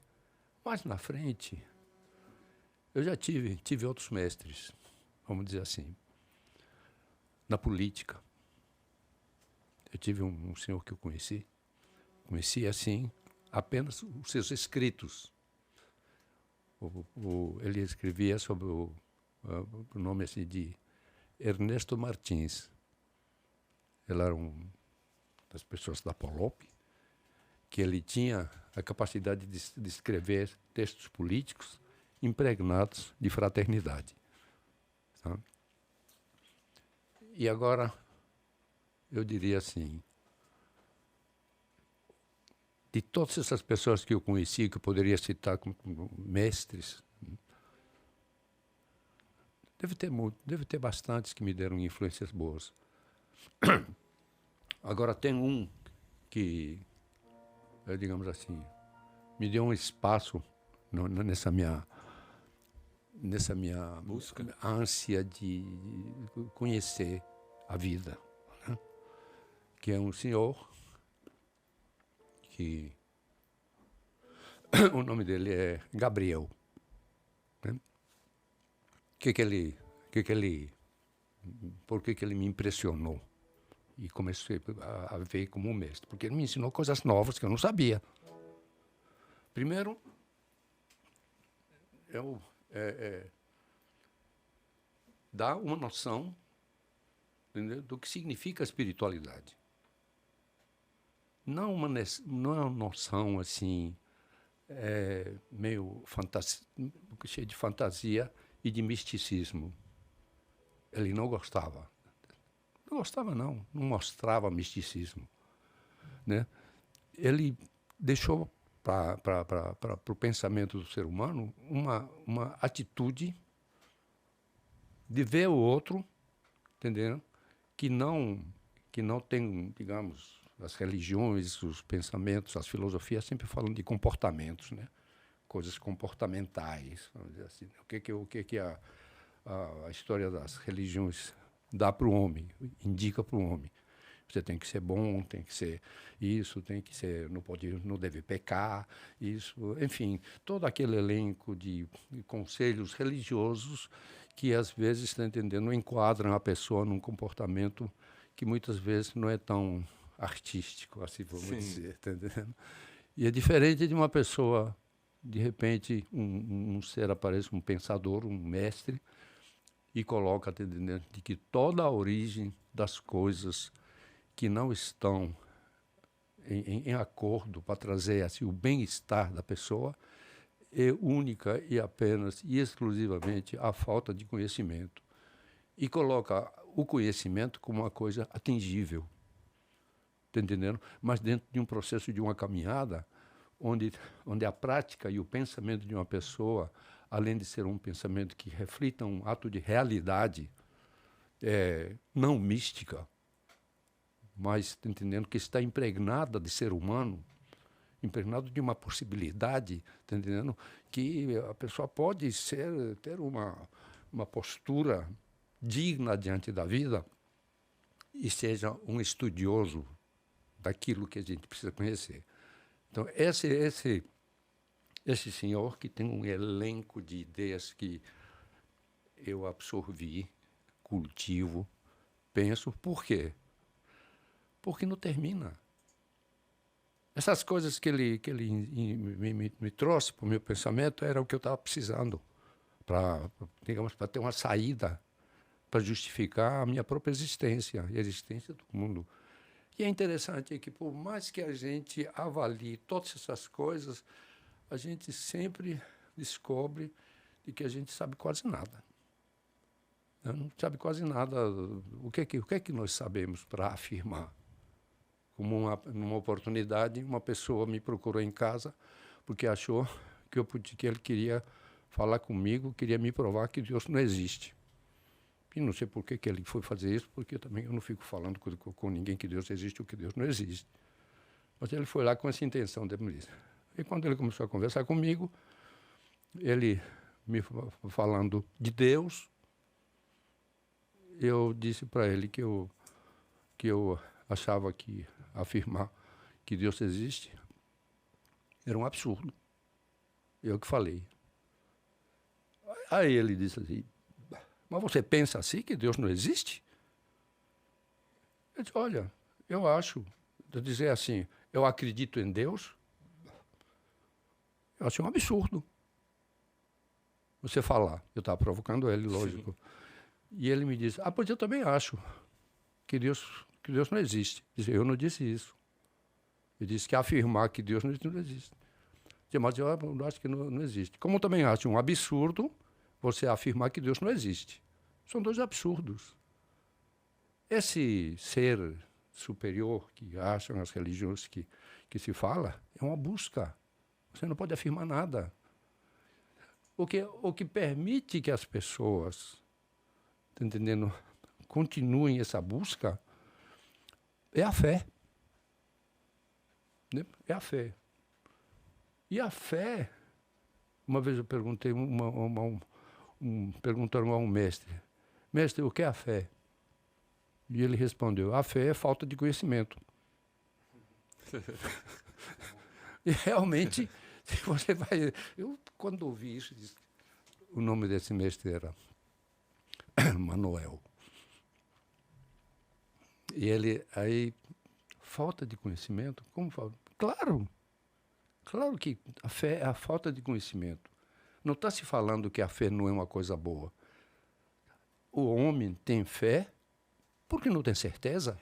Mas na frente, eu já tive outros mestres, vamos dizer assim. Na política, eu tive um senhor que eu conheci assim, apenas os seus escritos. Ele escrevia sobre o nome assim de Ernesto Martins. Ele era das pessoas da Polop, que ele tinha a capacidade de escrever textos políticos impregnados de fraternidade. Tá? E agora, eu diria assim, de todas essas pessoas que eu conheci, que eu poderia citar como mestres, deve ter bastantes que me deram influências boas. Agora, tem um que, digamos assim, me deu um espaço nessa minha busca, ânsia de conhecer a vida, né? Que é um senhor que o nome dele é Gabriel, né? Por que ele me impressionou e comecei a ver como um mestre? Porque ele me ensinou coisas novas que eu não sabia. Primeiro, dá uma noção, entendeu, do que significa a espiritualidade. Não é uma noção assim, meio cheia de fantasia e de misticismo. Ele não gostava. Não gostava, não mostrava misticismo, né? Ele deixou para o pensamento do ser humano uma atitude de ver o outro, entendeu? Que não tem, digamos, as religiões, os pensamentos, as filosofias sempre falam de comportamentos, né? Coisas comportamentais, vamos dizer assim. O que a história das religiões dá para o homem, indica para o homem? Você tem que ser bom, tem que ser isso, tem que ser, não deve pecar, isso, enfim, todo aquele elenco de conselhos religiosos que às vezes, está entendendo, enquadram a pessoa num comportamento que muitas vezes não é tão artístico, assim vamos dizer, tá entendendo? E é diferente de uma pessoa, de repente, um ser aparece, um pensador, um mestre, e coloca, tá entendendo, de que toda a origem das coisas que não estão em acordo para trazer assim, o bem-estar da pessoa é única e apenas e exclusivamente a falta de conhecimento. E coloca o conhecimento como uma coisa atingível, tá entendendo? Mas dentro de um processo de uma caminhada onde a prática e o pensamento de uma pessoa, além de ser um pensamento que reflita um ato de realidade não mística, mas, tá entendendo, que está impregnada de ser humano, impregnado de uma possibilidade, tá entendendo, que a pessoa pode ter uma postura digna diante da vida e seja um estudioso daquilo que a gente precisa conhecer. Então, esse senhor que tem um elenco de ideias que eu absorvi, cultivo, penso, por quê? Porque não termina. Essas coisas que ele me trouxe para o meu pensamento era o que eu estava precisando para ter uma saída para justificar a minha própria existência e a existência do mundo. E é interessante que, por mais que a gente avalie todas essas coisas, a gente sempre descobre de que a gente sabe quase nada. Não sabe quase nada. O que é que nós sabemos para afirmar? Como numa oportunidade, uma pessoa me procurou em casa porque achou que ele queria falar comigo, queria me provar que Deus não existe. E não sei por que ele foi fazer isso, porque também eu não fico falando com ninguém que Deus existe ou que Deus não existe. Mas ele foi lá com essa intenção de me dizer. E quando ele começou a conversar comigo, ele me falando de Deus, eu disse para ele que eu achava que afirmar que Deus existe era um absurdo. Eu que falei. Aí ele disse assim, mas você pensa assim que Deus não existe? Eu disse, olha, eu acho, de dizer assim, eu acredito em Deus, eu acho um absurdo. Você falar, eu estava provocando ele, lógico. Sim. E ele me disse, pois eu também acho que Deus não existe. Eu não disse isso. Eu disse que afirmar que Deus não existe. Mas eu acho que não existe. Como eu também acho um absurdo você afirmar que Deus não existe. São dois absurdos. Esse ser superior que acham as religiões que se fala é uma busca. Você não pode afirmar nada. O que permite que as pessoas, tá entendendo, continuem essa busca é a fé. Né? É a fé. E a fé, uma vez eu perguntei, perguntaram a um mestre, o que é a fé? E ele respondeu, a fé é falta de conhecimento. E realmente, se você vai... Eu, quando ouvi isso, disse, o nome desse mestre era Manuel. E ele, aí, falta de conhecimento? Como falta? Claro que a fé é a falta de conhecimento. Não está se falando que a fé não é uma coisa boa. O homem tem fé porque não tem certeza.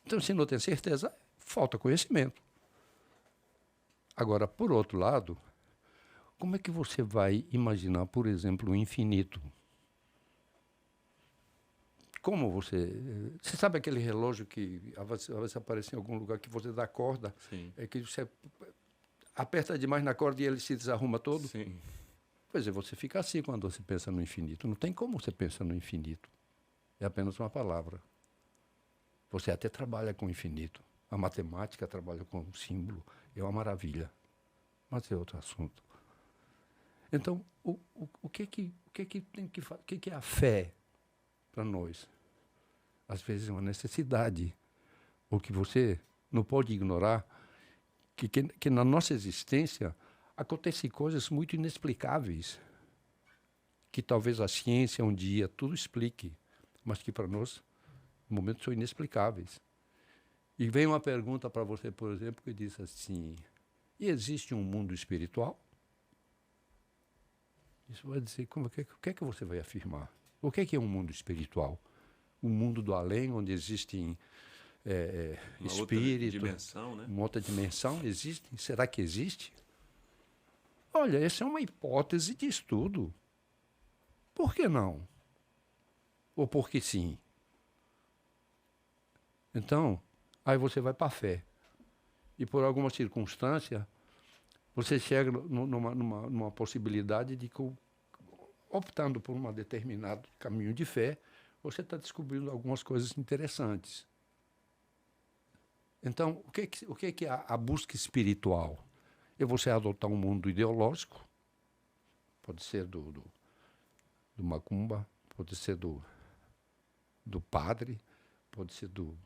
Então, se não tem certeza, falta conhecimento. Agora, por outro lado, como é que você vai imaginar, por exemplo, o infinito? Como você... Você sabe aquele relógio que às vezes aparece em algum lugar que você dá corda? Sim. É que você aperta demais na corda e ele se desarruma todo? Sim. Pois é, você fica assim quando você pensa no infinito. Não tem como você pensar no infinito. É apenas uma palavra. Você até trabalha com o infinito. A matemática trabalha com um símbolo. É uma maravilha. Mas é outro assunto. Então, o que é a fé para nós? Às vezes é uma necessidade. O que você não pode ignorar, que na nossa existência acontecem coisas muito inexplicáveis, que talvez a ciência um dia tudo explique, mas que para nós, no momento, são inexplicáveis. E vem uma pergunta para você, por exemplo, que diz assim: e existe um mundo espiritual? Isso vai dizer, o que é que você vai afirmar? O que é um mundo espiritual? Um mundo do além, onde existem espíritos, dimensão, né? uma outra dimensão, existe? Será que existe? Olha, essa é uma hipótese de estudo. Por que não? Ou por que sim? Então, aí você vai para a fé. E por alguma circunstância, você chega numa possibilidade de que, optando por um determinado caminho de fé, você está descobrindo algumas coisas interessantes. Então, o que é a busca espiritual? É você adotar um mundo ideológico, pode ser do macumba, pode ser do padre, pode ser do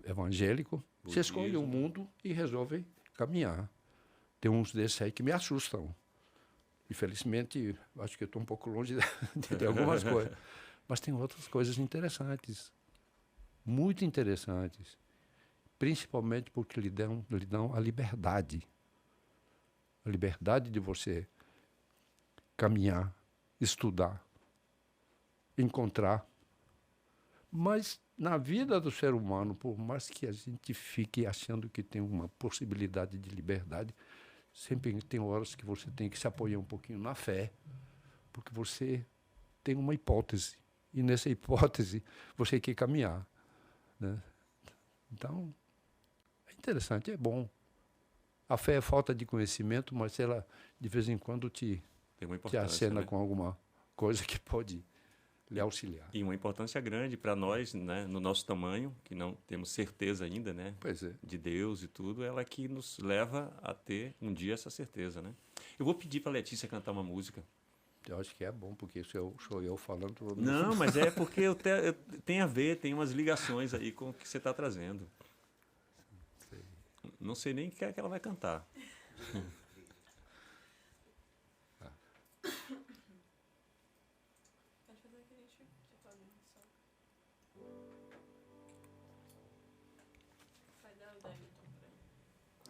evangélico. Budismo. Você escolhe um mundo e resolve caminhar. Tem uns desses aí que me assustam. Infelizmente, acho que eu estou um pouco longe de algumas coisas. Mas tem outras coisas interessantes, muito interessantes, principalmente porque lhe dão a liberdade de você caminhar, estudar, encontrar. Mas na vida do ser humano, por mais que a gente fique achando que tem uma possibilidade de liberdade, sempre tem horas que você tem que se apoiar um pouquinho na fé, porque você tem uma hipótese. E nessa hipótese, você quer caminhar, né? Então, é interessante, é bom. A fé é falta de conhecimento, mas ela, de vez em quando, te acena, né, com alguma coisa que pode lhe auxiliar. E uma importância grande para nós, né, no nosso tamanho, que não temos certeza ainda, né, pois é, de Deus e tudo, ela que nos leva a ter um dia essa certeza, né? Eu vou pedir para a Letícia cantar uma música. Eu acho que é bom, porque sou eu falando... Não, mas é porque tem a ver, tem umas ligações aí com o que você está trazendo. Sei. Não sei nem o que é que ela vai cantar.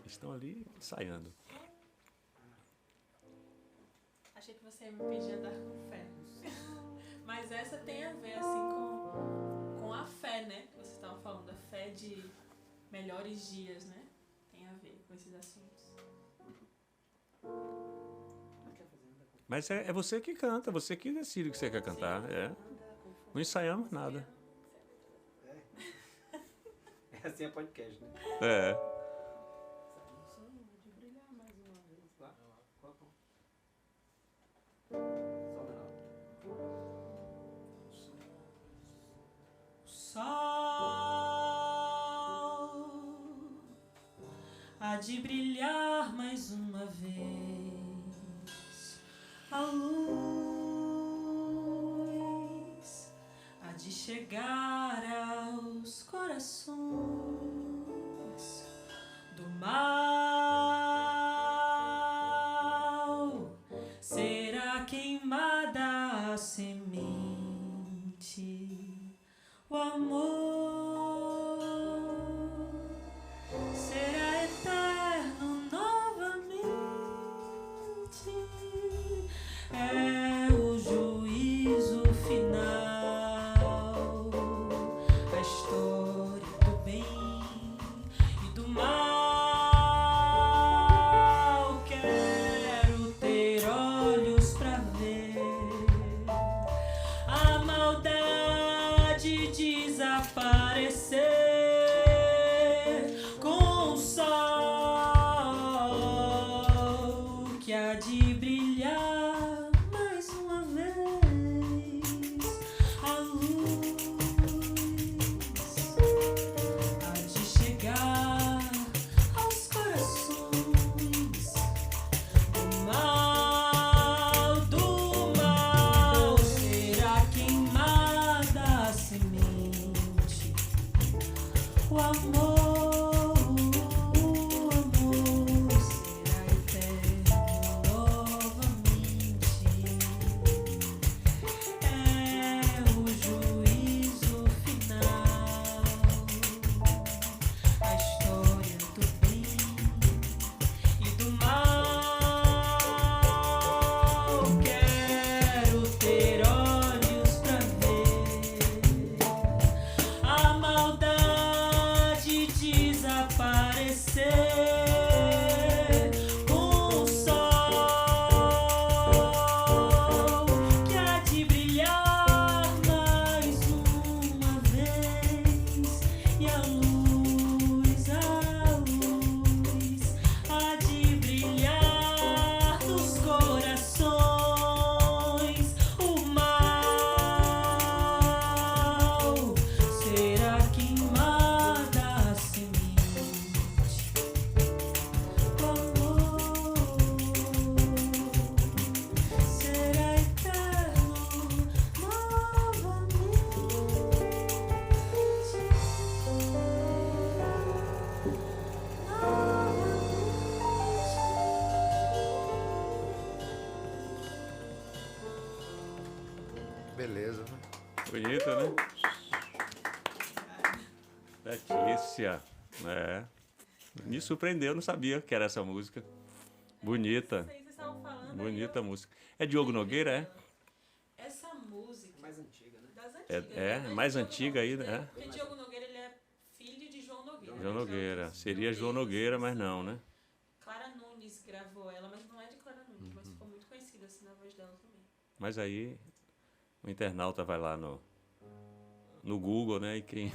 Estão ali ensaiando. Achei que você ia me pedir andar com fé. Mas essa tem a ver, assim, com a fé, né? Que vocês estavam falando, a fé de melhores dias, né? Tem a ver com esses assuntos. Mas é você que canta, você que decide o que você quer cantar. É. Não ensaiamos nada. É assim é podcast, né? É. Sol há de brilhar mais uma vez, a luz há de chegar aos corações do mal, será queimada a semente, o amor será eterno novamente. É o juízo final, a história do bem e do mal. Quero ter olhos pra ver a maldade desaparecer com o sol que há de brilhar mais uma vez, a luz beleza, né? Bonita, né? Letícia. É. Me surpreendeu, não sabia que era essa música. Bonita. Isso aí vocês estavam falando. Bonita música. É Diogo Nogueira, é? Essa música. Mais antiga, né? Das antigas. É, né? mais Diogo antiga aí, Nogueira, né? Porque Diogo Nogueira, ele é filho de João Nogueira. João Nogueira. Seria João Nogueira, mas não, né? Clara Nunes gravou ela, mas não é de Clara Nunes, mas ficou muito conhecida assim na voz dela também. Mas aí o internauta vai lá no Google, né? E quem.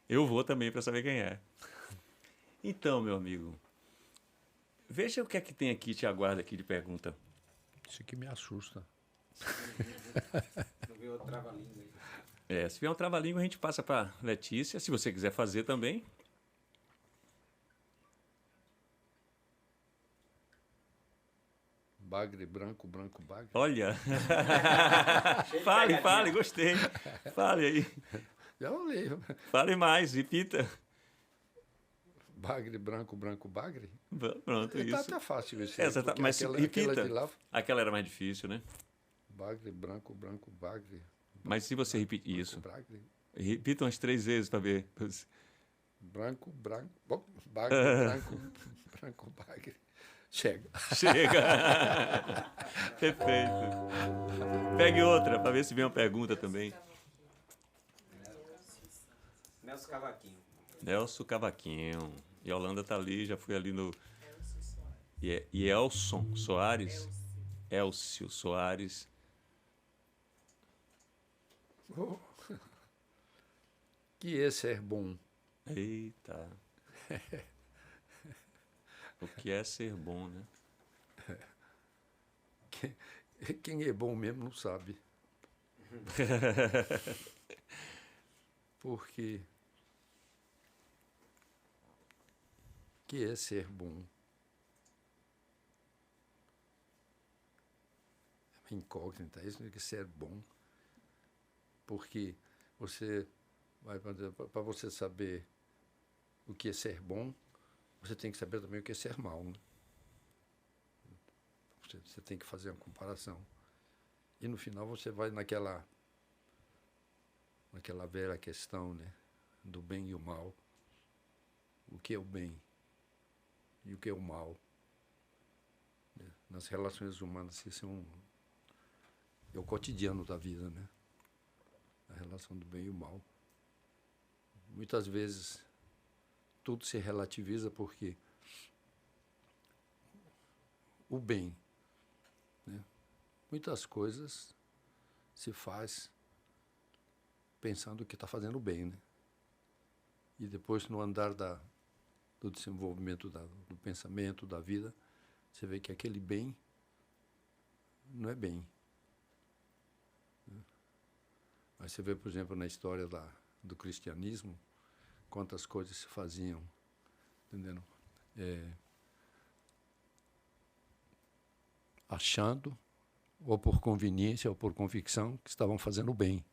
Eu vou também para saber quem é. Então, meu amigo, veja o que é que tem aqui, te aguarda aqui de pergunta. Isso aqui me assusta. Não viu outro trava-língua aí. Se vier um trava-língua, a gente passa para Letícia, se você quiser fazer também. Bagre, branco, branco, bagre. Olha! Fale, gostei. Fale aí. Já olhei. Fale mais, repita. Bagre, branco, branco, bagre. Pronto, Tá isso. até fácil isso. Essa tá- porque mas aquela repita. de lá, Aquela era mais difícil, né? bagre, branco, branco, bagre. Mas se você repetir isso, Bagre, repita umas 3 vezes para ver. branco, branco, bom, bagre, branco, branco, bagre. Chega. Chega! Perfeito. Pegue outra para ver se vem uma pergunta também. Nelson Cavaquinho. Nelson Cavaquinho. Yolanda tá ali, já fui ali no. E Elson Soares. Elcio Soares. Oh. Que é ser bom? Eita. O que é ser bom, né? Quem é bom mesmo não sabe. Porque que é ser bom? É uma incógnita, isso é que ser bom. Porque você vai para você saber o que é ser bom, você tem que saber também o que é ser mal, né? Você tem que fazer uma comparação. E no final você vai naquela velha questão, né, do bem e o mal. O que é o bem e o que é o mal. Nas relações humanas, isso é o cotidiano da vida, né? A relação do bem e o mal. Muitas vezes tudo se relativiza porque o bem, né? Muitas coisas se faz pensando que está fazendo bem, né? E depois, no andar do desenvolvimento do pensamento, da vida, você vê que aquele bem não é bem. Mas você vê, por exemplo, na história do cristianismo, quantas coisas se faziam, entendendo? Achando, ou por conveniência, ou por convicção, que estavam fazendo bem.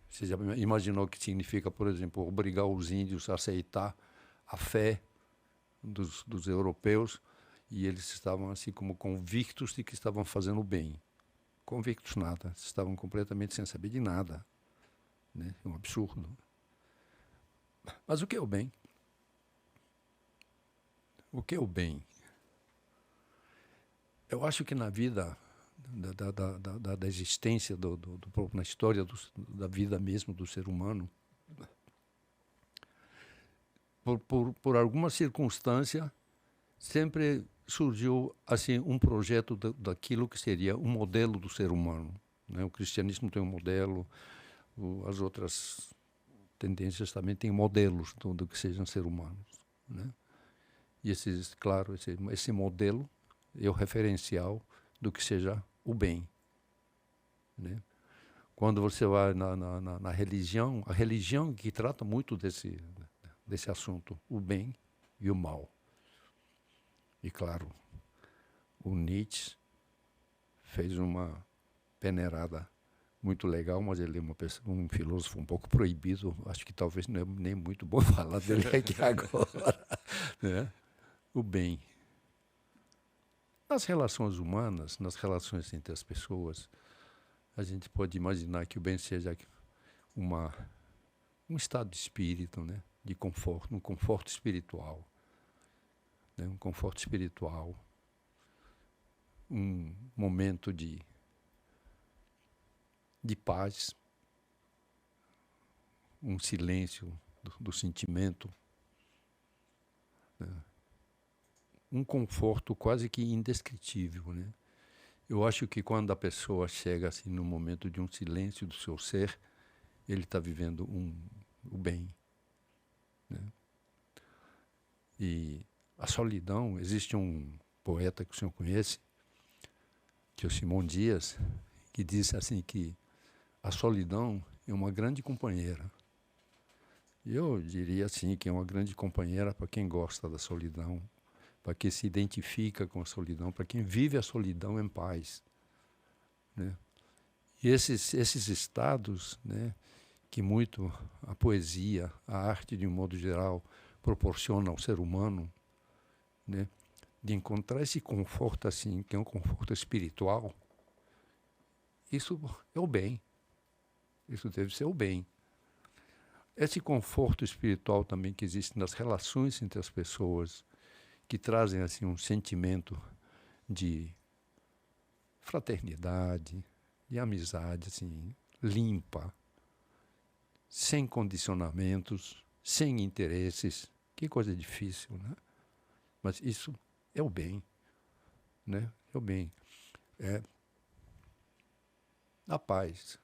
Você já imaginou o que significa, por exemplo, obrigar os índios a aceitar a fé dos europeus, e eles estavam assim como convictos de que estavam fazendo bem. Convictos nada, estavam completamente sem saber de nada, né? É um absurdo. Mas o que é o bem? O que é o bem? Eu acho que na vida da existência, na história da vida mesmo do ser humano, por alguma circunstância, sempre surgiu assim um projeto daquilo que seria um modelo do ser humano, né? O cristianismo tem um modelo, as outras tendências também têm modelos do que sejam ser humanos, né? E claro, esse modelo é o referencial do que seja o bem, né? Quando você vai na religião, a religião que trata muito desse assunto, o bem e o mal. E claro, o Nietzsche fez uma peneirada muito legal, mas ele é um filósofo um pouco proibido, acho que talvez não é nem muito bom falar dele aqui agora, né? O bem. Nas relações humanas, nas relações entre as pessoas, a gente pode imaginar que o bem seja um estado de espírito, né? De conforto, um conforto espiritual. Né? Um conforto espiritual. Um momento de paz, um silêncio do sentimento, né? Um conforto quase que indescritível, né? Eu acho que quando a pessoa chega assim no momento de um silêncio do seu ser, ele está vivendo o bem, né? E a solidão, existe um poeta que o senhor conhece, que é o Simão Dias, que diz assim que a solidão é uma grande companheira. Eu diria assim que é uma grande companheira para quem gosta da solidão, para quem se identifica com a solidão, para quem vive a solidão em paz, né? E esses estados, né, que muito a poesia, a arte de um modo geral, proporciona ao ser humano, né, de encontrar esse conforto assim, que é um conforto espiritual, isso é o bem. Isso deve ser o bem. Esse conforto espiritual também que existe nas relações entre as pessoas, que trazem assim um sentimento de fraternidade, de amizade assim, limpa, sem condicionamentos, sem interesses. Que coisa difícil, né? Mas isso é o bem, né? É o bem. É a paz,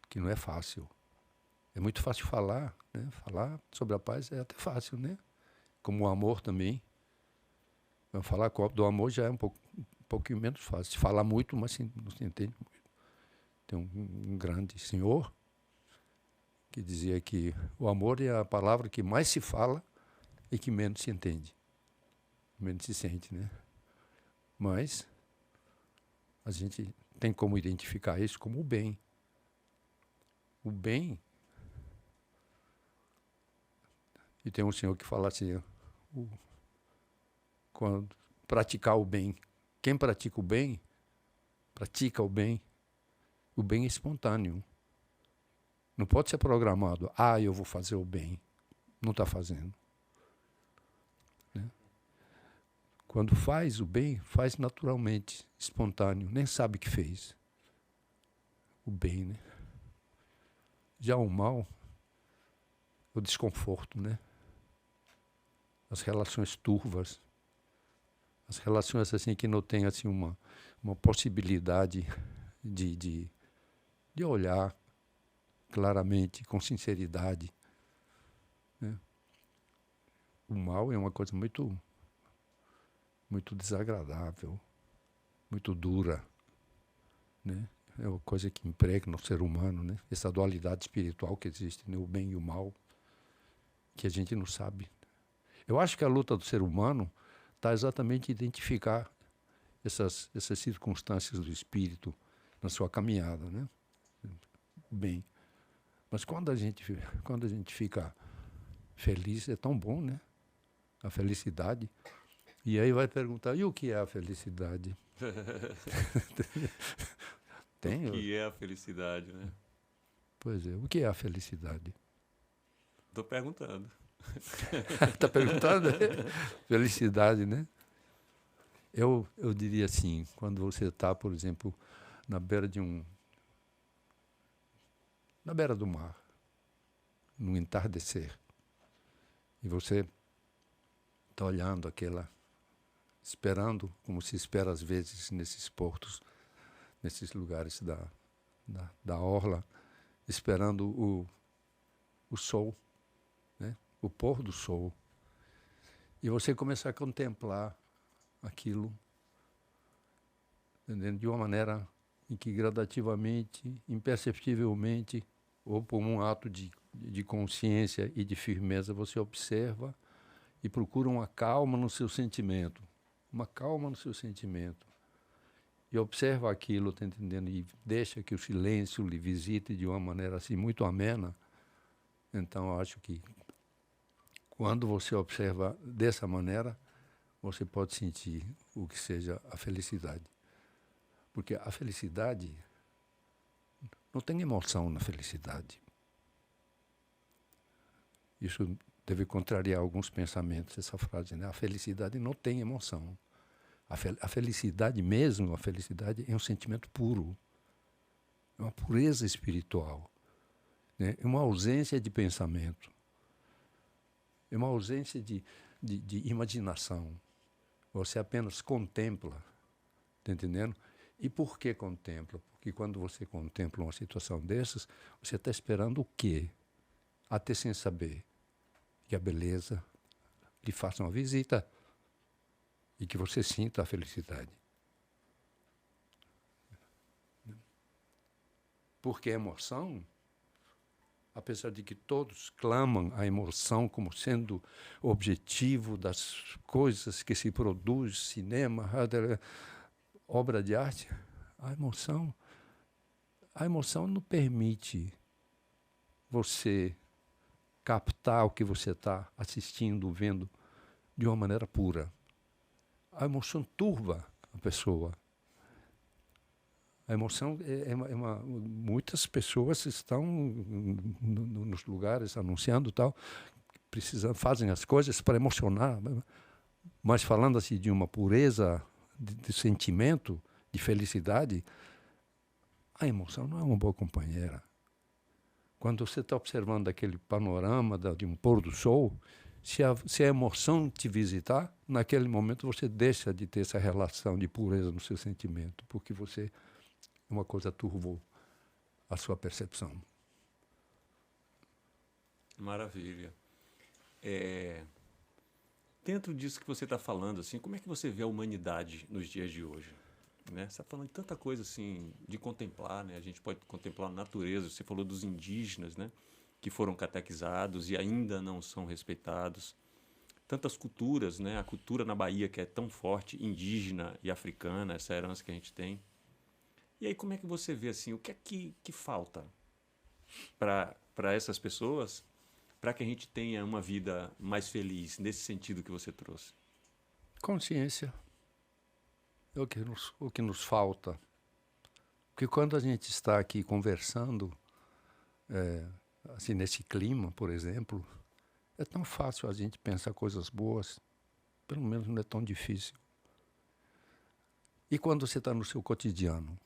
que não é fácil. É muito fácil falar, né? Falar sobre a paz é até fácil, né? Como o amor também. Falar do amor já é um pouquinho menos fácil. Se falar muito, mas não se entende muito. Tem um grande senhor que dizia que o amor é a palavra que mais se fala e que menos se entende. Menos se sente, né? Mas a gente tem como identificar isso como o bem. O bem. E tem um senhor que fala assim, quando praticar o bem. Quem pratica o bem é espontâneo. Não pode ser programado. Eu vou fazer o bem. Não está fazendo. Né? Quando faz o bem, faz naturalmente, espontâneo. Nem sabe que fez. O bem, né? Já o mal, o desconforto, né? As relações turvas, as relações assim que não têm assim uma possibilidade de olhar claramente, com sinceridade, né? O mal é uma coisa muito desagradável, muito dura, né? É uma coisa que impregna o ser humano, né? Essa dualidade espiritual que existe, né? O bem e o mal, que a gente não sabe. Eu acho que a luta do ser humano está exatamente em identificar essas circunstâncias do espírito na sua caminhada, né? Bem. Mas quando a gente fica feliz, é tão bom, né? A felicidade. E aí vai perguntar, e o que é a felicidade? Tem? O que é a felicidade, né? Pois é, o que é a felicidade? Estou perguntando. Está perguntando? Felicidade, né? Eu diria assim, quando você está, por exemplo, na beira do mar, no entardecer, e você está olhando esperando, como se espera às vezes nesses portos, nesses lugares da orla, esperando o sol, né? O pôr do sol. E você começa a contemplar aquilo, entendendo? De uma maneira em que gradativamente, imperceptivelmente, ou por um ato de consciência e de firmeza, você observa e procura uma calma no seu sentimento. Uma calma no seu sentimento. E observa aquilo, tá entendendo? E deixa que o silêncio lhe visite de uma maneira assim muito amena. Então, eu acho que quando você observa dessa maneira, você pode sentir o que seja a felicidade. Porque a felicidade, não tem emoção na felicidade. Isso deve contrariar alguns pensamentos, essa frase, né? A felicidade não tem emoção. A felicidade mesmo, a felicidade é um sentimento puro. É uma pureza espiritual. Né? É uma ausência de pensamento. É uma ausência de imaginação. Você apenas contempla. Está entendendo? E por que contempla? Porque quando você contempla uma situação dessas, você está esperando o quê? Até sem saber que a beleza lhe faça uma visita e que você sinta a felicidade. Porque a emoção, apesar de que todos clamam a emoção como sendo o objetivo das coisas que se produz, cinema, obra de arte, a emoção não permite você captar o que você está assistindo, vendo, de uma maneira pura. A emoção turva a pessoa. A emoção muitas pessoas estão nos lugares anunciando tal, fazem as coisas para emocionar, mas falando assim de uma pureza de sentimento, de felicidade, a emoção não é uma boa companheira. Quando você está observando aquele panorama de um pôr do sol, se a emoção te visitar, naquele momento você deixa de ter essa relação de pureza no seu sentimento, porque uma coisa turvou a sua percepção. Maravilha. Dentro disso que você está falando, assim, como é que você vê a humanidade nos dias de hoje? Né? Você está falando de tanta coisa assim, de contemplar, né? A gente pode contemplar a natureza. Você falou dos indígenas, né? Que foram catequizados e ainda não são respeitados. Tantas culturas, né? A cultura na Bahia que é tão forte, indígena e africana, essa herança que a gente tem. E aí como é que você vê assim, o que é que falta para essas pessoas, para que a gente tenha uma vida mais feliz, nesse sentido que você trouxe? Consciência. É o que nos falta. Porque quando a gente está aqui conversando, assim, nesse clima, por exemplo, é tão fácil a gente pensar coisas boas, pelo menos não é tão difícil. E quando você está no seu cotidiano,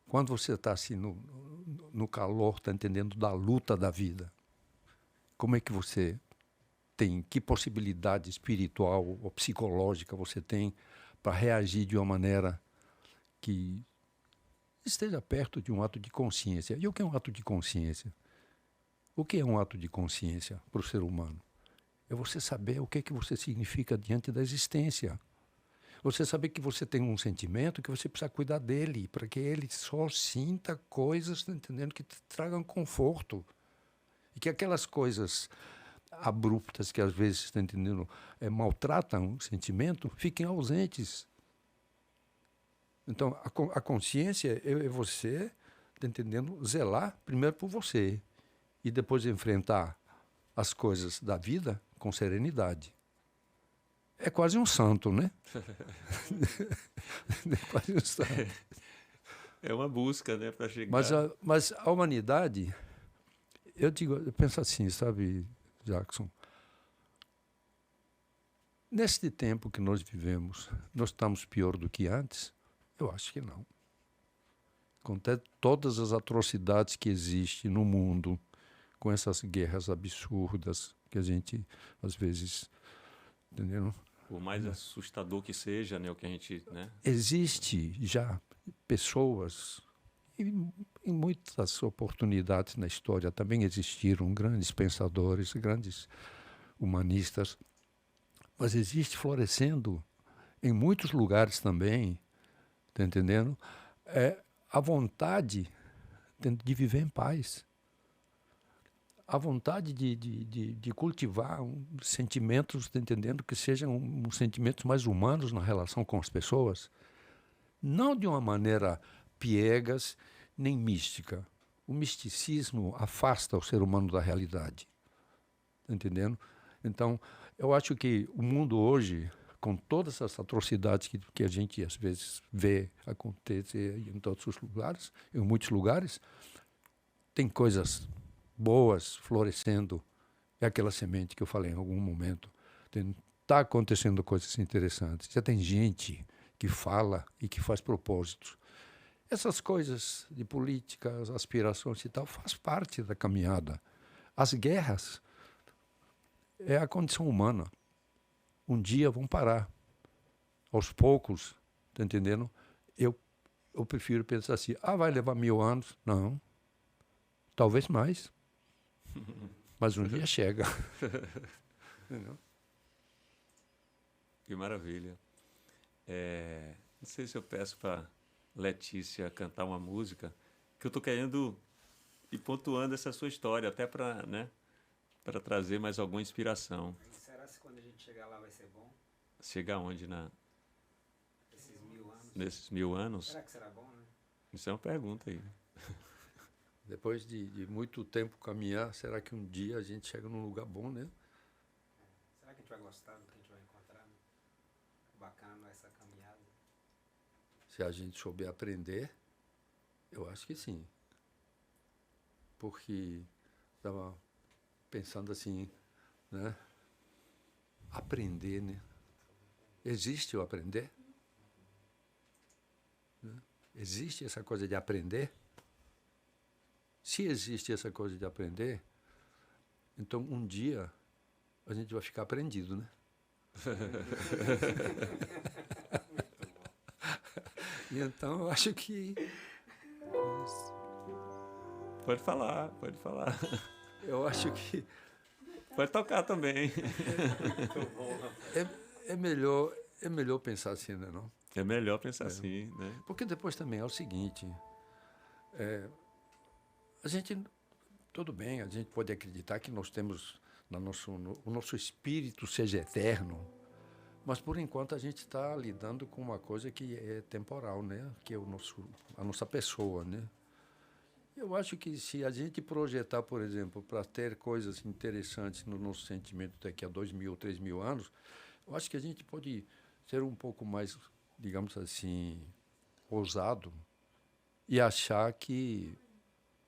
quando você está assim no calor, está entendendo, da luta da vida, como é que você tem, que possibilidade espiritual ou psicológica você tem para reagir de uma maneira que esteja perto de um ato de consciência? E o que é um ato de consciência? O que é um ato de consciência para o ser humano? É você saber o que você significa diante da existência. Você saber que você tem um sentimento, que você precisa cuidar dele, para que ele só sinta coisas, tá entendendo, que te tragam conforto. E que aquelas coisas abruptas que às vezes, tá entendendo, maltratam o sentimento, fiquem ausentes. Então, a consciência é você, tá entendendo, zelar primeiro por você e depois enfrentar as coisas da vida com serenidade. É quase um santo, né? É quase um santo. É uma busca, né, para chegar. Mas a humanidade, eu penso assim, sabe, Jackson? Neste tempo que nós vivemos, nós estamos pior do que antes? Eu acho que não. Com todas as atrocidades que existem no mundo, com essas guerras absurdas que a gente, às vezes, entendeu? Por mais assustador que seja, né, o que a gente, né? Existe já pessoas, em muitas oportunidades na história também existiram grandes pensadores, grandes humanistas, mas existe florescendo em muitos lugares também, tá entendendo? A vontade de viver em paz. A vontade de cultivar sentimentos, tá entendendo, que sejam sentimentos mais humanos na relação com as pessoas, não de uma maneira piegas nem mística. O misticismo afasta o ser humano da realidade, tá entendendo? Então, eu acho que o mundo hoje com todas as atrocidades que a gente às vezes vê acontecer em todos os lugares, em muitos lugares, tem coisas boas florescendo. É aquela semente que eu falei em algum momento. Está acontecendo coisas interessantes. Já tem gente que fala e que faz propósitos. Essas coisas de política, as aspirações e tal, faz parte da caminhada. As guerras é a condição humana. Um dia vão parar. Aos poucos, tá entendendo? Eu prefiro pensar assim, vai levar 1000 anos. Não. Talvez mais. Mas um dia chega. Entendeu? Que maravilha. Não sei se eu peço para Letícia cantar uma música, que eu estou querendo ir pontuando essa sua história, até para, né, para trazer mais alguma inspiração. Será que quando a gente chegar lá vai ser bom? Chegar onde? Esses 1000 anos? Nesses 1000 anos? Será que será bom, né? Isso é uma pergunta aí. Depois de muito tempo caminhar, será que um dia a gente chega num lugar bom, né? Será que a gente vai gostar do que a gente vai encontrar? Né? Bacana essa caminhada. Se a gente souber aprender, eu acho que sim. Porque estava pensando assim, né? Aprender, né? Existe o aprender? Né? Existe essa coisa de aprender? Se existe essa coisa de aprender, então um dia a gente vai ficar aprendido, né? E então eu acho que... Pode falar, pode falar. Eu acho que Pode tocar também. é melhor pensar assim, né, não? É melhor pensar assim, né? Porque depois também é o seguinte, a gente, tudo bem, a gente pode acreditar que nós temos, o nosso espírito seja eterno, mas por enquanto a gente está lidando com uma coisa que é temporal, né? Que é a nossa pessoa, né? Eu acho que se a gente projetar, por exemplo, para ter coisas interessantes no nosso sentimento daqui a 2000, 3000 anos, eu acho que a gente pode ser um pouco mais, digamos assim, ousado e achar que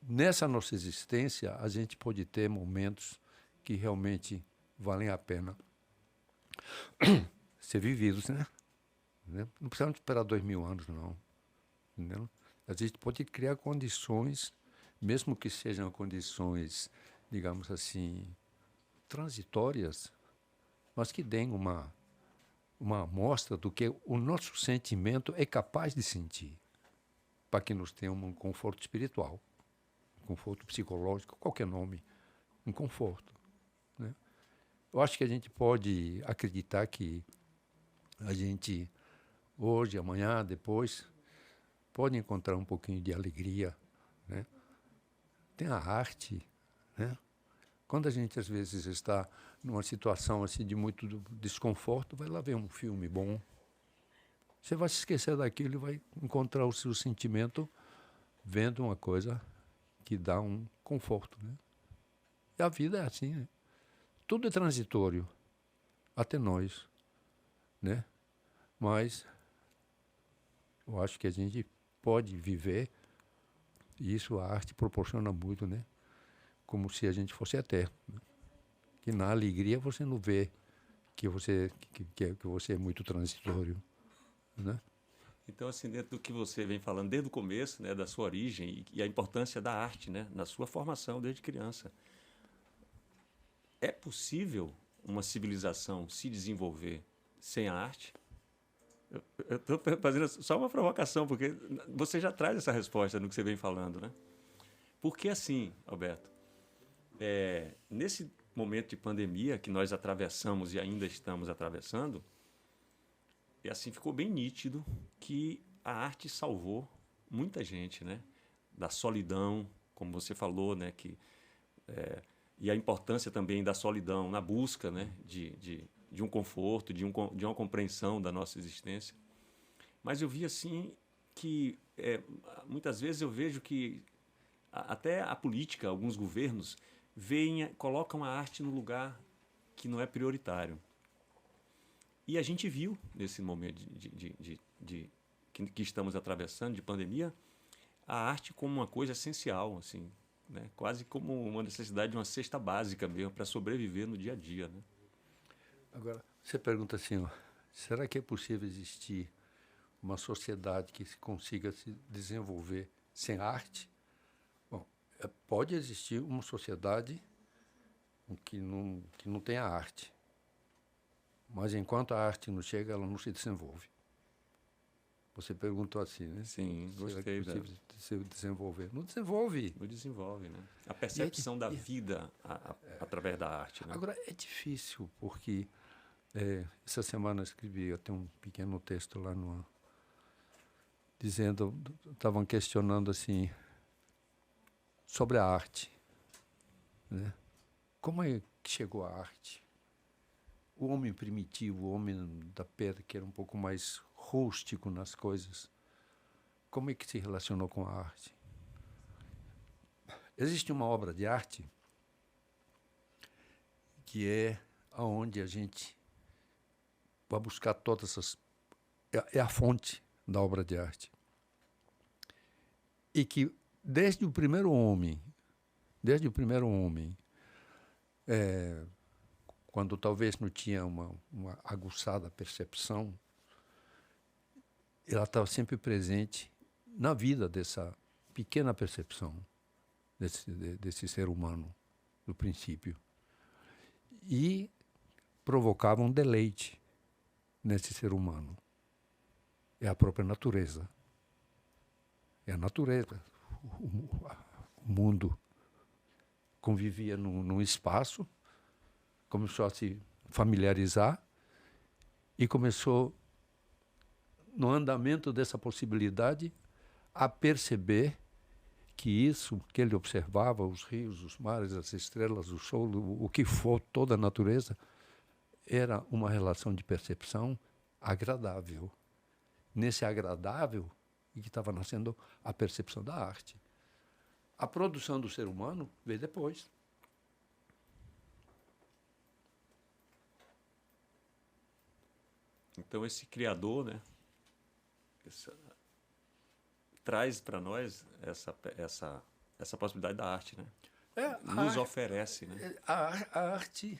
nessa nossa existência a gente pode ter momentos que realmente valem a pena ser vividos, né? Não precisamos esperar 2000 anos, não. Entendeu? A gente pode criar condições, mesmo que sejam condições, digamos assim, transitórias, mas que deem uma amostra do que o nosso sentimento é capaz de sentir, para que nos tenha um conforto espiritual, um conforto psicológico, qualquer nome, um conforto. Né? Eu acho que a gente pode acreditar que a gente, hoje, amanhã, depois, pode encontrar um pouquinho de alegria, né? Tem a arte, né? Quando a gente, às vezes, está numa situação assim, de muito desconforto, vai lá ver um filme bom. Você vai se esquecer daquilo e vai encontrar o seu sentimento vendo uma coisa que dá um conforto, né? E a vida é assim, né? Tudo é transitório, até nós, né? Mas eu acho que a gente pode viver, e isso a arte proporciona muito, né? Como se a gente fosse eterno. Né? Que na alegria você não vê que você é muito transitório, né? Então, assim, dentro do que você vem falando desde o começo, né, da sua origem e a importância da arte, né, na sua formação desde criança, é possível uma civilização se desenvolver sem a arte? Eu estou fazendo só uma provocação, porque você já traz essa resposta no que você vem falando, né? Porque assim, Alberto, nesse momento de pandemia que nós atravessamos e ainda estamos atravessando, e assim ficou bem nítido que a arte salvou muita gente, né? Da solidão, como você falou, né? E a importância também da solidão na busca, né? De um conforto, de uma compreensão da nossa existência. Mas eu vi assim que muitas vezes eu vejo que até a política, alguns governos, colocam a arte no lugar que não é prioritário. E a gente viu, nesse momento que estamos atravessando, de pandemia, a arte como uma coisa essencial, assim, né? Quase como uma necessidade de uma cesta básica mesmo, para sobreviver no dia a dia, né? Agora, você pergunta assim, ó, será que é possível existir uma sociedade que consiga se desenvolver sem arte? Bom, pode existir uma sociedade que não tenha arte. Mas enquanto a arte não chega, ela não se desenvolve. Você perguntou assim, né? Sim, Será gostei. que é possível se desenvolver? Não desenvolve. Não desenvolve, né? A percepção da vida através da arte, né? Agora, é difícil, porque essa semana eu escrevi até um pequeno texto lá dizendo, estavam questionando assim, sobre a arte, né? Como é que chegou a arte? O homem primitivo, o homem da pedra, que era um pouco mais rústico nas coisas, como é que se relacionou com a arte? Existe uma obra de arte que é aonde a gente vai buscar todas essas... É a fonte da obra de arte. E que desde o primeiro homem, quando talvez não tinha uma aguçada percepção, ela estava sempre presente na vida dessa pequena percepção desse ser humano, do princípio. E provocava um deleite nesse ser humano. É a própria natureza. É a natureza. O mundo convivia num espaço, começou a se familiarizar e começou, no andamento dessa possibilidade, a perceber que isso que ele observava, os rios, os mares, as estrelas, o sol, o que for, toda a natureza, era uma relação de percepção agradável. Nesse agradável, que estava nascendo a percepção da arte. A produção do ser humano veio depois. Então esse criador, né, traz para nós essa possibilidade da arte, né? Nos oferece, né? A arte,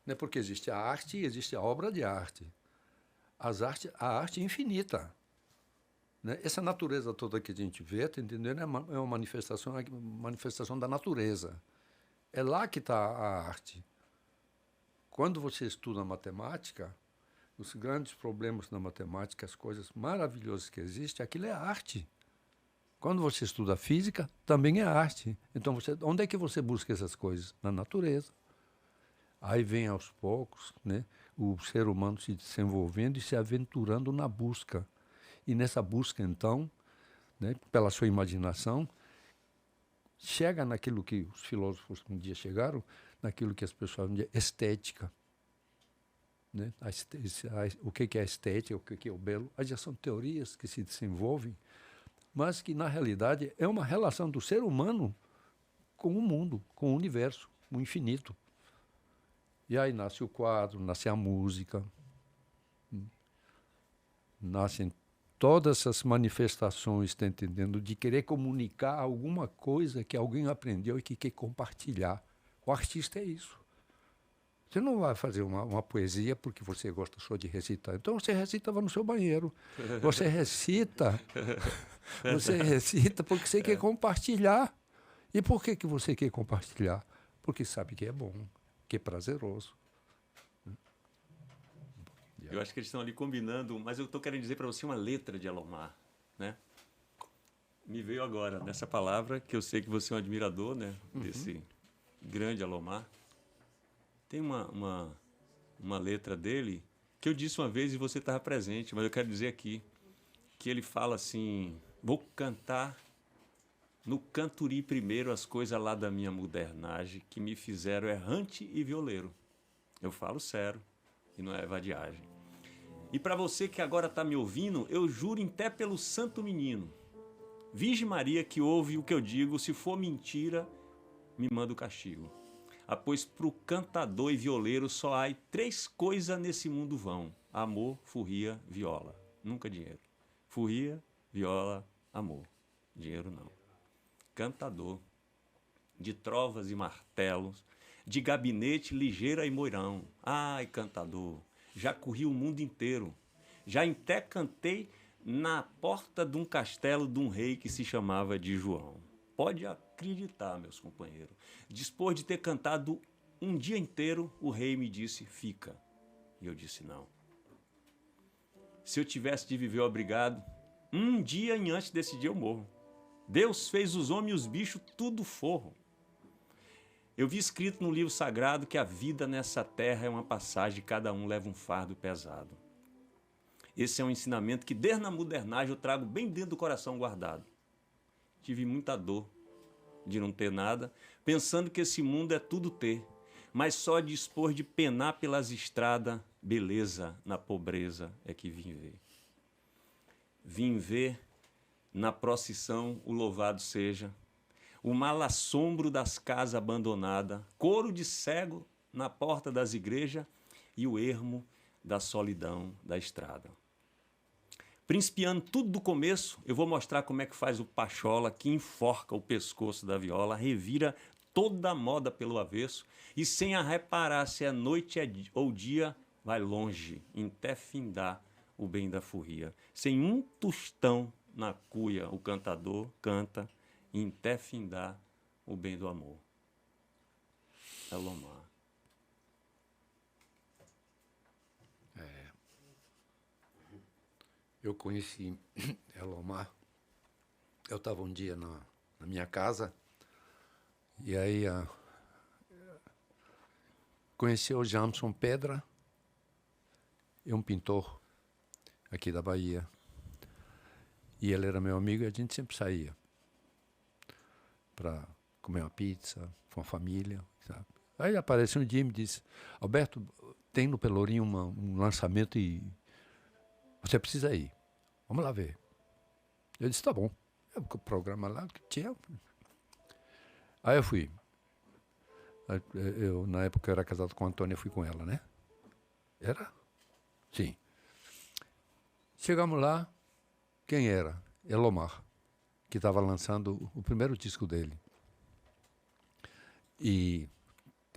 né, porque existe a arte e existe a obra de arte. A arte é infinita. Né? Essa natureza toda que a gente vê, tá entendendo? É uma manifestação da natureza. É lá que está a arte. Quando você estuda matemática, os grandes problemas na matemática, as coisas maravilhosas que existem, aquilo é arte. Quando você estuda física, também é arte. Então, onde é que você busca essas coisas? Na natureza. Aí vem aos poucos, né, o ser humano se desenvolvendo e se aventurando na busca. E nessa busca, então, né, pela sua imaginação, chega naquilo que os filósofos um dia chegaram, naquilo que as pessoas um dia estética. Né? O que é a estética, o que é o belo, já são teorias que se desenvolvem, mas que, na realidade, é uma relação do ser humano com o mundo, com o universo, o infinito. E aí nasce o quadro, nasce a música, nascem todas essas manifestações, está entendendo, de querer comunicar alguma coisa que alguém aprendeu e que quer compartilhar. O artista é isso. Você não vai fazer uma poesia porque você gosta só de recitar. Então você recitava no seu banheiro. Você recita porque você quer compartilhar. E por que você quer compartilhar? Porque sabe que é bom, que é prazeroso. Eu acho que eles estão ali combinando, mas eu estou querendo dizer para você uma letra de Alomar, né? Me veio agora nessa palavra, que eu sei que você é um admirador, né, desse grande Alomar. Tem uma letra dele que eu disse uma vez e você estava presente, mas eu quero dizer aqui que ele fala assim: vou cantar no canturi primeiro as coisas lá da minha modernagem que me fizeram errante e violeiro. Eu falo sério e não é vadiagem. E para você que agora está me ouvindo, eu juro em pé pelo santo menino, Virgem Maria que ouve o que eu digo, se for mentira, me manda o castigo. Pois pro cantador e violeiro só há 3 coisas nesse mundo vão: amor, furria, viola. Nunca dinheiro. Furria, viola, amor. Dinheiro não. Cantador, de trovas e martelos, de gabinete, ligeira e moirão. Ai, cantador, já corri o mundo inteiro. Já até cantei na porta de um castelo de um rei que se chamava de João. Pode acreditar, meus companheiros. Depois de ter cantado um dia inteiro, o rei me disse, fica. E eu disse, não. Se eu tivesse de viver obrigado, um dia e antes desse dia eu morro. Deus fez os homens e os bichos tudo forro. Eu vi escrito no livro sagrado que a vida nessa terra é uma passagem e cada um leva um fardo pesado. Esse é um ensinamento que desde a modernagem eu trago bem dentro do coração guardado. Tive muita dor de não ter nada, pensando que esse mundo é tudo ter, mas só dispor de penar pelas estradas, beleza na pobreza é que vim ver. Vim ver na procissão o louvado seja, o malassombro das casas abandonadas, coro de cego na porta das igrejas e o ermo da solidão da estrada. Principiando tudo do começo, eu vou mostrar como é que faz o pachola que enforca o pescoço da viola, revira toda a moda pelo avesso e sem a reparar se é noite ou dia, vai longe, até findar o bem da furria. Sem um tostão na cuia, o cantador canta e até findar o bem do amor. Elomar. Eu conheci Elomar. Eu estava um dia na minha casa e aí conheci o Jamson Pedra, é um pintor aqui da Bahia. E ele era meu amigo e a gente sempre saía para comer uma pizza com a família, sabe? Aí apareceu um dia e me disse, Alberto, tem no Pelourinho um lançamento e você precisa ir. Vamos lá ver. Eu disse, tá bom. O programa lá que tinha. Aí eu fui. Na época eu era casado com a Antônia, fui com ela, né? Era? Sim. Chegamos lá, quem era? Elomar, que estava lançando o primeiro disco dele. E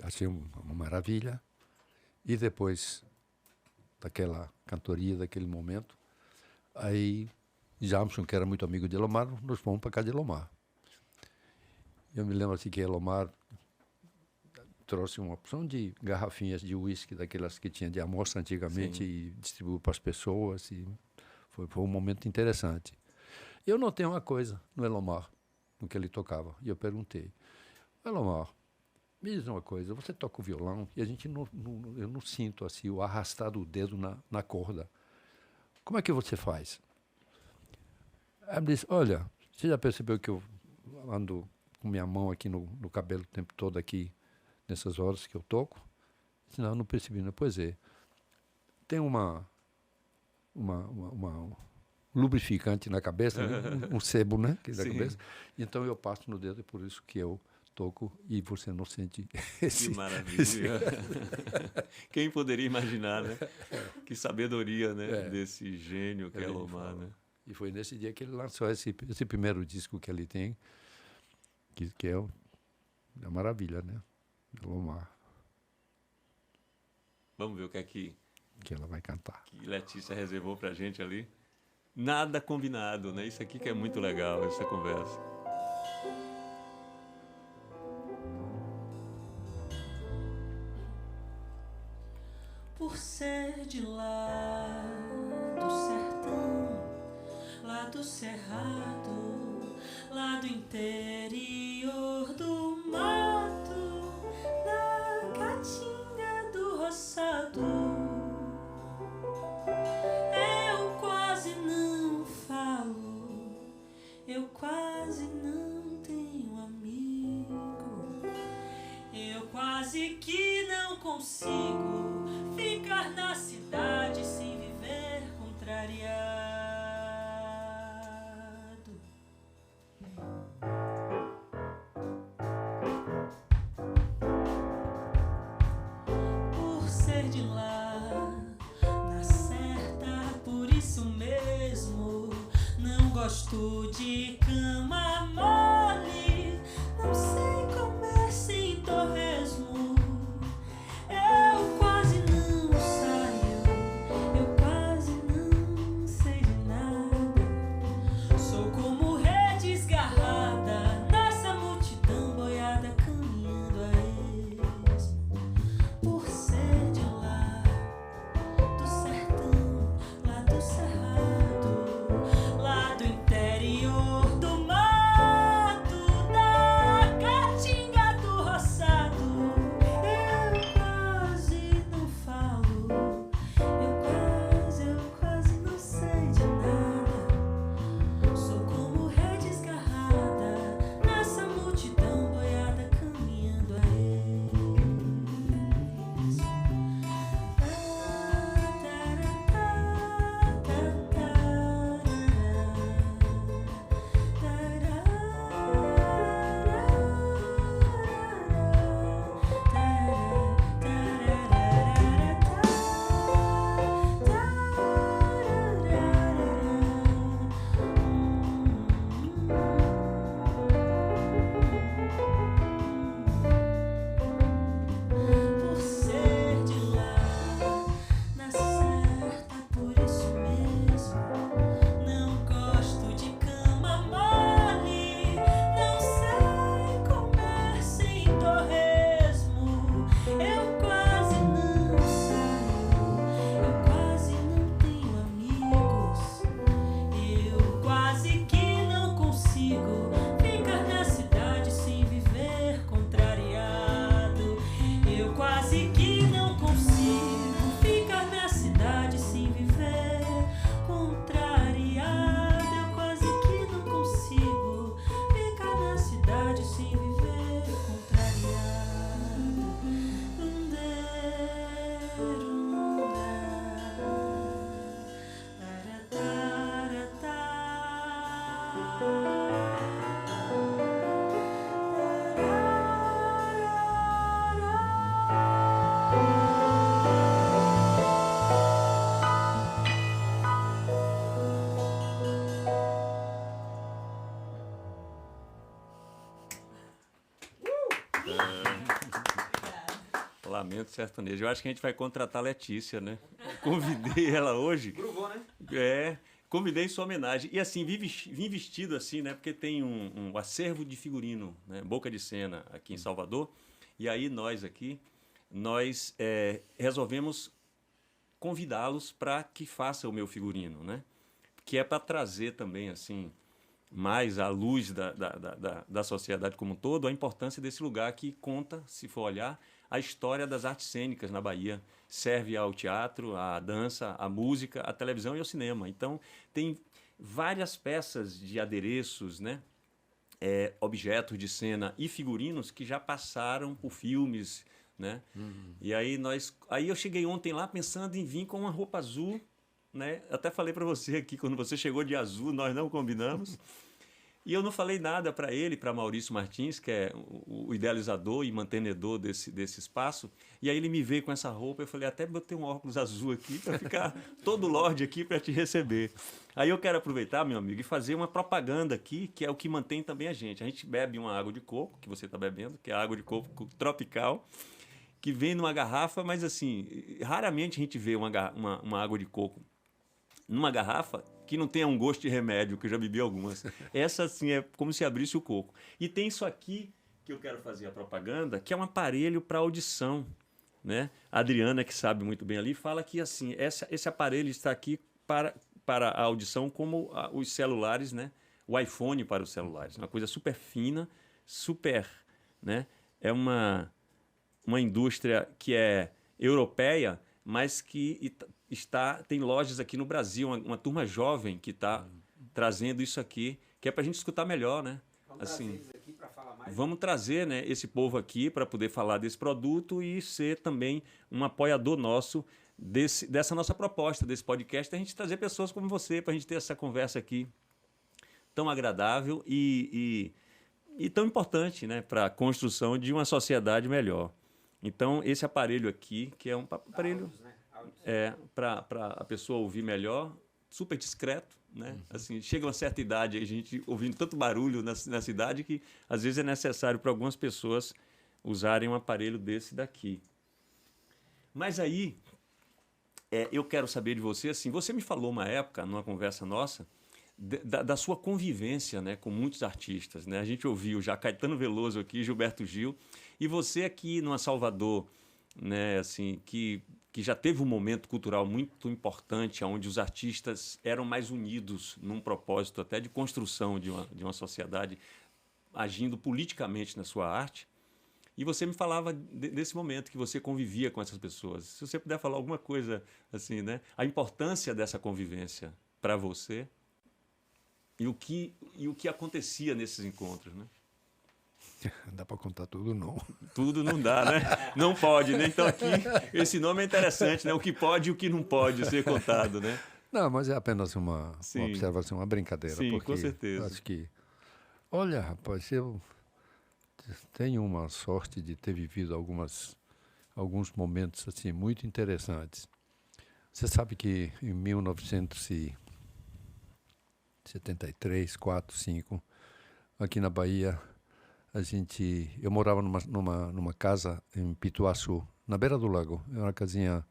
achei uma maravilha. E depois daquela cantoria, daquele momento, aí Jamson, que era muito amigo de Elomar, nós fomos para casa de Elomar. Eu me lembro assim que Elomar trouxe uma opção de garrafinhas de uísque, daquelas que tinha de amostra antigamente, sim, e distribuiu para as pessoas. E foi um momento interessante. Eu notei uma coisa no Elomar, no que ele tocava, e eu perguntei, Elomar, me diz uma coisa, você toca o violão e a gente eu não sinto assim o arrastar do dedo na corda. Como é que você faz? Ela me disse, olha, você já percebeu que eu ando com minha mão aqui no cabelo o tempo todo aqui, nessas horas que eu toco? Eu disse, não percebi. Não. Pois é, tem uma lubrificante na cabeça, né? Um sebo, né? Que na cabeça. Então eu passo no dedo, é por isso que eu toco e você não sente esse... Que maravilha. Quem poderia imaginar, né? Que sabedoria, né? Desse gênio que é Elomar, né? E foi nesse dia que ele lançou esse primeiro disco que ele tem, que é uma maravilha, né? Elomar. Vamos ver o que é que ela vai cantar. Que Letícia reservou pra gente ali. Nada combinado, né? Isso aqui que é muito legal, essa conversa. Por ser de lá do sertão, lá do cerrado, lá do interior do mato, da caatinga do roçado, eu quase não falo, eu quase não tenho amigo, eu quase que não consigo ficar na cidade sem viver contrariado. ser de lá, na certa, por isso mesmo. Não gosto de cama mole, não sei comer sem torresmo. Eu quase não saio, eu quase não sei de nada. Sou como rede esgarrada nessa multidão boiada caminhando a esmo. Por ser de lá, do sertão, lá do cerrado, lá do interior do mato, da caatinga do roçado. Eu quase não falo, eu quase não sei de nada. Sou como rede esgarrada nessa multidão boiada caminhando a por ser de lá, na certa, por isso mesmo. Não gosto de cama mole, não sei comer sem torresmo. Eu quase não saio, eu quase não tenho amigos. Eu quase que não consigo ficar na cidade sem viver contrariado. Eu quase que não consigo ficar na cidade sem viver contrariado. Eu quase que não consigo ficar na cidade sem viver contrariado. Lamento sertanejo. Eu acho que a gente vai contratar a Letícia, né? Convidei ela hoje. Gruvou, né? Convidei em sua homenagem. E assim, vim vestido assim, né? Porque tem um acervo de figurino, né? Boca de Cena, aqui em Salvador. E aí nós resolvemos convidá-los para que faça o meu figurino, né? Que é para trazer também, assim, mais à luz da sociedade como um todo, a importância desse lugar que conta, se for olhar, a história das artes cênicas na Bahia. Serve ao teatro, à dança, à música, à televisão e ao cinema. Então, tem várias peças de adereços, né? Objetos de cena e figurinos que já passaram por filmes, né? E aí eu cheguei ontem lá pensando em vir com uma roupa azul, né? Até falei para você aqui, quando você chegou de azul, nós não combinamos. E eu não falei nada para ele, para Maurício Martins, que é o idealizador e mantenedor desse espaço. E aí ele me veio com essa roupa, eu falei, até botei um óculos azul aqui para ficar todo lorde aqui para te receber. Aí eu quero aproveitar, meu amigo, e fazer uma propaganda aqui, que é o que mantém também a gente. A gente bebe uma água de coco, que você está bebendo, que é a água de coco tropical, que vem numa garrafa, mas assim, raramente a gente vê uma água de coco numa garrafa que não tenha um gosto de remédio, que eu já bebi algumas. Essa, assim, é como se abrisse o coco. E tem isso aqui, que eu quero fazer a propaganda, que é um aparelho para audição, né? A Adriana, que sabe muito bem ali, fala que, assim, esse aparelho está aqui para a audição como os celulares, né? O iPhone para os celulares. Uma coisa super fina, super, né? É uma indústria que é europeia, mas que tem lojas aqui no Brasil, uma turma jovem que está trazendo isso aqui, que é para a gente escutar melhor, né? Vamos assim, trazer eles aqui para falar mais. Vamos trazer, né, esse povo aqui para poder falar desse produto e ser também um apoiador nosso dessa nossa proposta, desse podcast, a gente trazer pessoas como você, para a gente ter essa conversa aqui tão agradável e tão importante, né, para a construção de uma sociedade melhor. Então, esse aparelho aqui, que é um aparelho Áudios, né? Áudios. para a pessoa ouvir melhor, super discreto, né? Assim, chega uma certa idade, a gente ouvindo tanto barulho na cidade que às vezes é necessário para algumas pessoas usarem um aparelho desse daqui. Mas aí, eu quero saber de você, assim, você me falou uma época, numa conversa nossa, da sua convivência, né, com muitos artistas, né? A gente ouviu já Caetano Veloso aqui, Gilberto Gil, e você aqui numa Salvador, né, assim, que já teve um momento cultural muito importante, onde os artistas eram mais unidos num propósito até de construção de uma sociedade, agindo politicamente na sua arte. E você me falava desse momento que você convivia com essas pessoas. Se você puder falar alguma coisa assim, né, a importância dessa convivência para você e o que acontecia nesses encontros, né? Não dá para contar tudo, não. Tudo não dá, né? Não pode, né? Então aqui, esse nome é interessante, né? O que pode e o que não pode ser contado, né? Não, mas é apenas uma Sim. observação, uma brincadeira. Sim, porque com certeza. Acho que... Olha, rapaz, eu tenho uma sorte de ter vivido alguns momentos assim, muito interessantes. Você sabe que em 1973, 4, 5, aqui na Bahia, eu morava numa casa em Pituaçu, na beira do lago. É uma casinha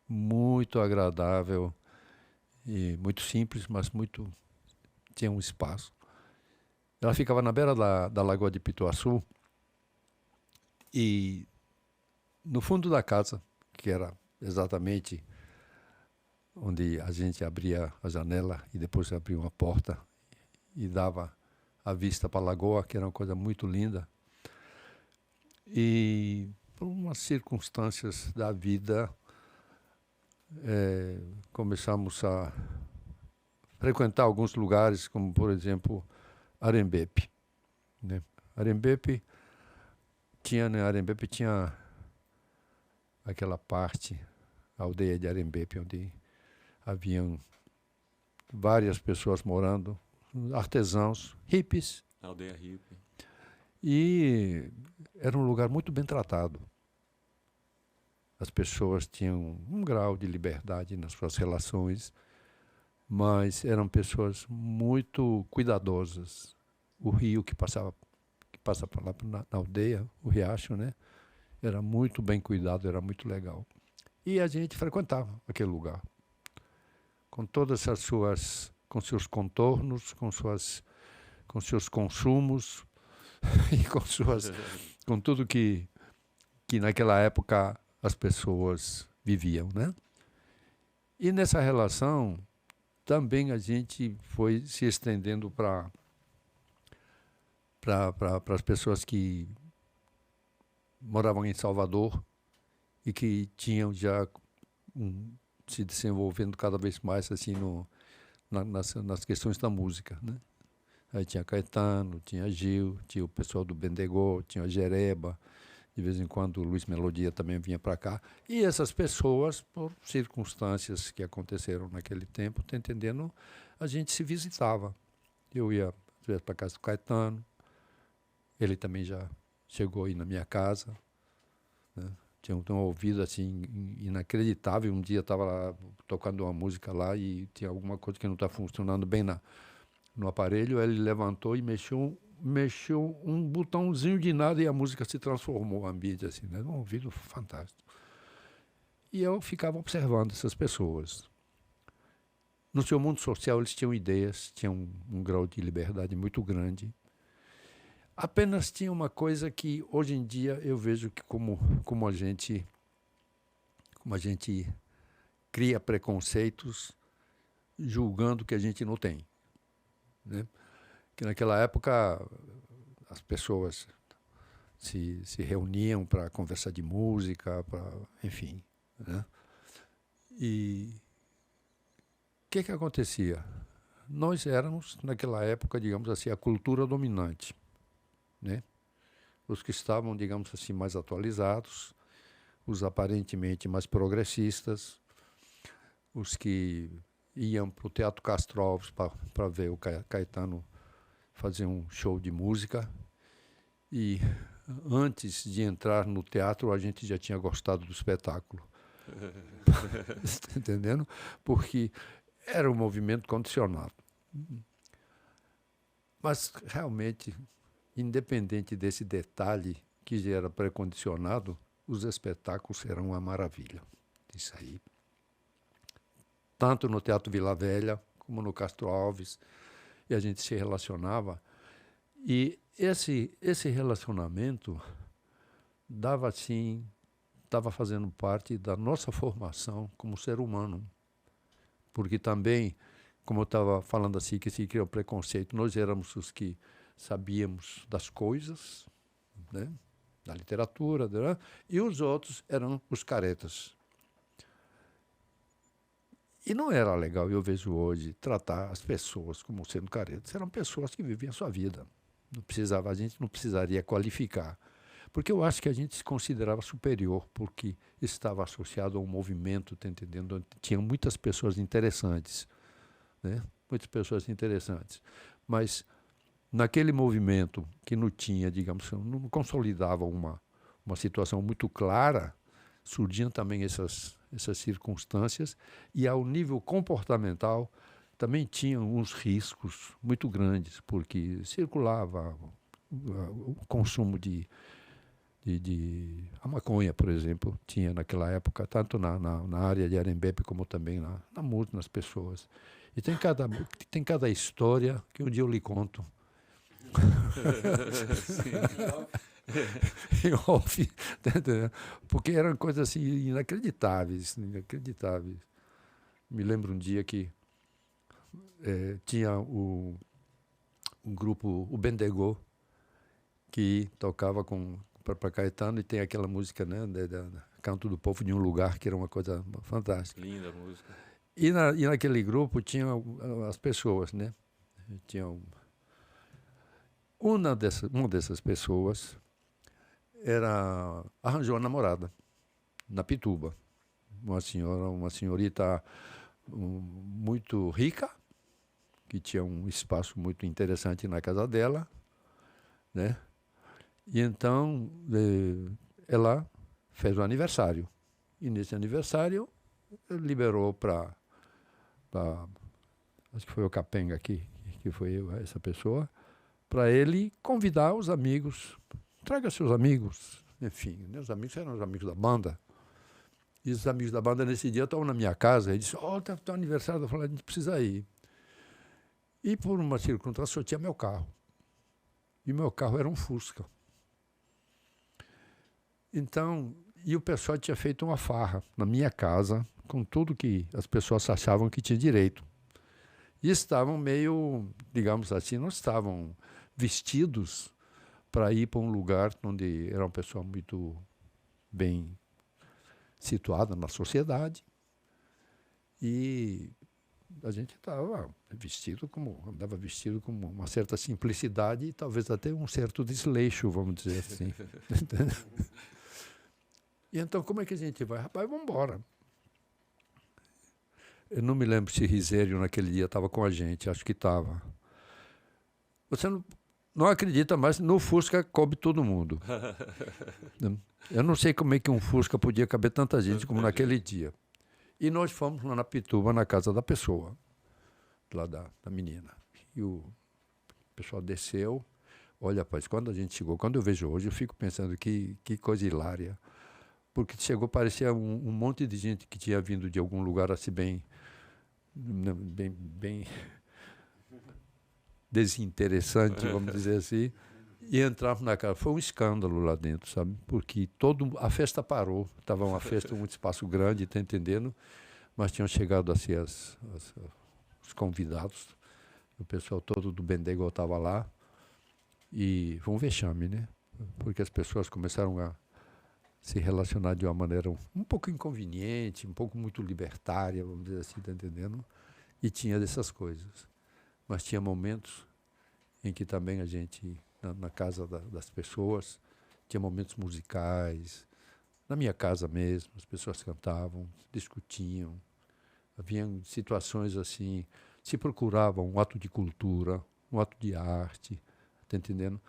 muito agradável e muito simples, mas tinha um espaço. Ela ficava na beira da Lagoa de Pituaçu e no fundo da casa, que era exatamente onde a gente abria a janela e depois abria uma porta e dava a vista para a lagoa, que era uma coisa muito linda. E por umas circunstâncias da vida, começamos a frequentar alguns lugares, como por exemplo Arembepe, né? Arembepe tinha aquela parte, a aldeia de Arembepe, onde haviam várias pessoas morando, artesãos, hippies. Aldeia hippie. E era um lugar muito bem tratado. As pessoas tinham um grau de liberdade nas suas relações, mas eram pessoas muito cuidadosas. O rio que passa por lá na aldeia, o riacho, né? Era muito bem cuidado, era muito legal. E a gente frequentava aquele lugar, com todas com seus contornos, com seus consumos e com tudo que naquela época as pessoas viviam, né? E nessa relação também a gente foi se estendendo para as pessoas que moravam em Salvador e que tinham já se desenvolvendo cada vez mais assim nas questões da música, né? Aí tinha Caetano, tinha Gil, tinha o pessoal do Bendegó, tinha a Jereba, de vez em quando o Luiz Melodia também vinha para cá. E essas pessoas, por circunstâncias que aconteceram naquele tempo, tá entendendo, a gente se visitava. Eu ia, às vezes, para casa do Caetano, ele também já chegou aí na minha casa, né? Tinha um ouvido assim inacreditável. Um dia estava lá tocando uma música lá e tinha alguma coisa que não está funcionando bem no aparelho. Ele levantou e mexeu um botãozinho de nada e a música se transformou, o ambiente assim, né? Um ouvido fantástico. E eu ficava observando essas pessoas. No seu mundo social eles tinham ideias, tinham um grau de liberdade muito grande. Apenas tinha uma coisa que hoje em dia eu vejo que como a gente cria preconceitos julgando que a gente não tem, né? Que naquela época as pessoas se reuniam para conversar de música, enfim, né? E o que acontecia? Nós éramos, naquela época, digamos assim, a cultura dominante, né? Os que estavam, digamos assim, mais atualizados, os aparentemente mais progressistas, os que iam para o Teatro Castro Alves para ver o Caetano fazer um show de música, e antes de entrar no teatro, a gente já tinha gostado do espetáculo. Está entendendo? Porque era um movimento condicionado. Mas, realmente, independente desse detalhe que já era pré-condicionado, os espetáculos serão uma maravilha. Isso aí. Tanto no Teatro Vila Velha, como no Castro Alves, e a gente se relacionava. E esse relacionamento dava, assim, estava fazendo parte da nossa formação como ser humano. Porque também, como eu estava falando assim, que se cria o preconceito, nós éramos os que sabíamos das coisas, né? Da literatura, né? E os outros eram os caretas. E não era legal, eu vejo hoje, tratar as pessoas como sendo caretas. Eram pessoas que viviam a sua vida. A gente não precisaria qualificar. Porque eu acho que a gente se considerava superior, porque estava associado a um movimento, tá entendendo? Tinha muitas pessoas interessantes, né? Muitas pessoas interessantes. Mas naquele movimento que não tinha, digamos, não consolidava uma situação muito clara, surgiam também essas circunstâncias, e ao nível comportamental também tinham uns riscos muito grandes, porque circulava o consumo de a maconha, por exemplo, tinha naquela época, tanto na área de Arembepe como também nas pessoas. E tem cada história que um dia eu lhe conto. Em off, tá entendendo? Porque eram coisas assim inacreditáveis. Me lembro um dia que tinha um grupo, o Bendegô, que tocava para Caetano, e tem aquela música, né, Canto do Povo de um Lugar, que era uma coisa fantástica. Linda a música. E naquele grupo tinha as pessoas, né? Tinha uma dessas pessoas arranjou uma namorada na Pituba, uma senhorita muito rica, que tinha um espaço muito interessante na casa dela, né? E então ela fez o aniversário, e nesse aniversário liberou para acho que foi o Capenga aqui, que foi essa pessoa, para ele convidar os amigos. Traga seus amigos. Enfim, meus amigos eram os amigos da banda. E os amigos da banda, nesse dia, estavam na minha casa. E disse, tá o aniversário. Eu falei, a gente precisa ir. E, por uma circunstância, eu tinha meu carro. E meu carro era um Fusca. Então, e o pessoal tinha feito uma farra na minha casa, com tudo que as pessoas achavam que tinha direito. E estavam meio, digamos assim, não estavam vestidos para ir para um lugar onde era uma pessoa muito bem situada na sociedade. E a gente andava vestido como uma certa simplicidade e talvez até um certo desleixo, vamos dizer assim. E então, como é que a gente vai? Rapaz, vamos embora. Eu não me lembro se Risério naquele dia estava com a gente, acho que estava. Você não acredita, mas no Fusca coube todo mundo. Eu não sei como é que um Fusca podia caber tanta gente como naquele dia. E nós fomos lá na Pituba, na casa da pessoa, lá da menina. E o pessoal desceu. Olha, rapaz, quando a gente chegou, quando eu vejo hoje, eu fico pensando que coisa hilária. Porque chegou, parecia um monte de gente que tinha vindo de algum lugar assim bem desinteressante, vamos dizer assim, e entramos na casa. Foi um escândalo lá dentro, sabe? Porque a festa parou. Estava uma festa, um espaço grande, tá entendendo? Mas tinham chegado assim os convidados, o pessoal todo do Bendegô estava lá, e foi um vexame, né? Porque as pessoas começaram a se relacionar de uma maneira um pouco inconveniente, um pouco muito libertária, vamos dizer assim, tá entendendo? E tinha dessas coisas. Mas tinha momentos em que também a gente, na casa das pessoas, tinha momentos musicais. Na minha casa mesmo, as pessoas cantavam, discutiam. Havia situações assim, se procurava um ato de cultura, um ato de arte, tá entendendo?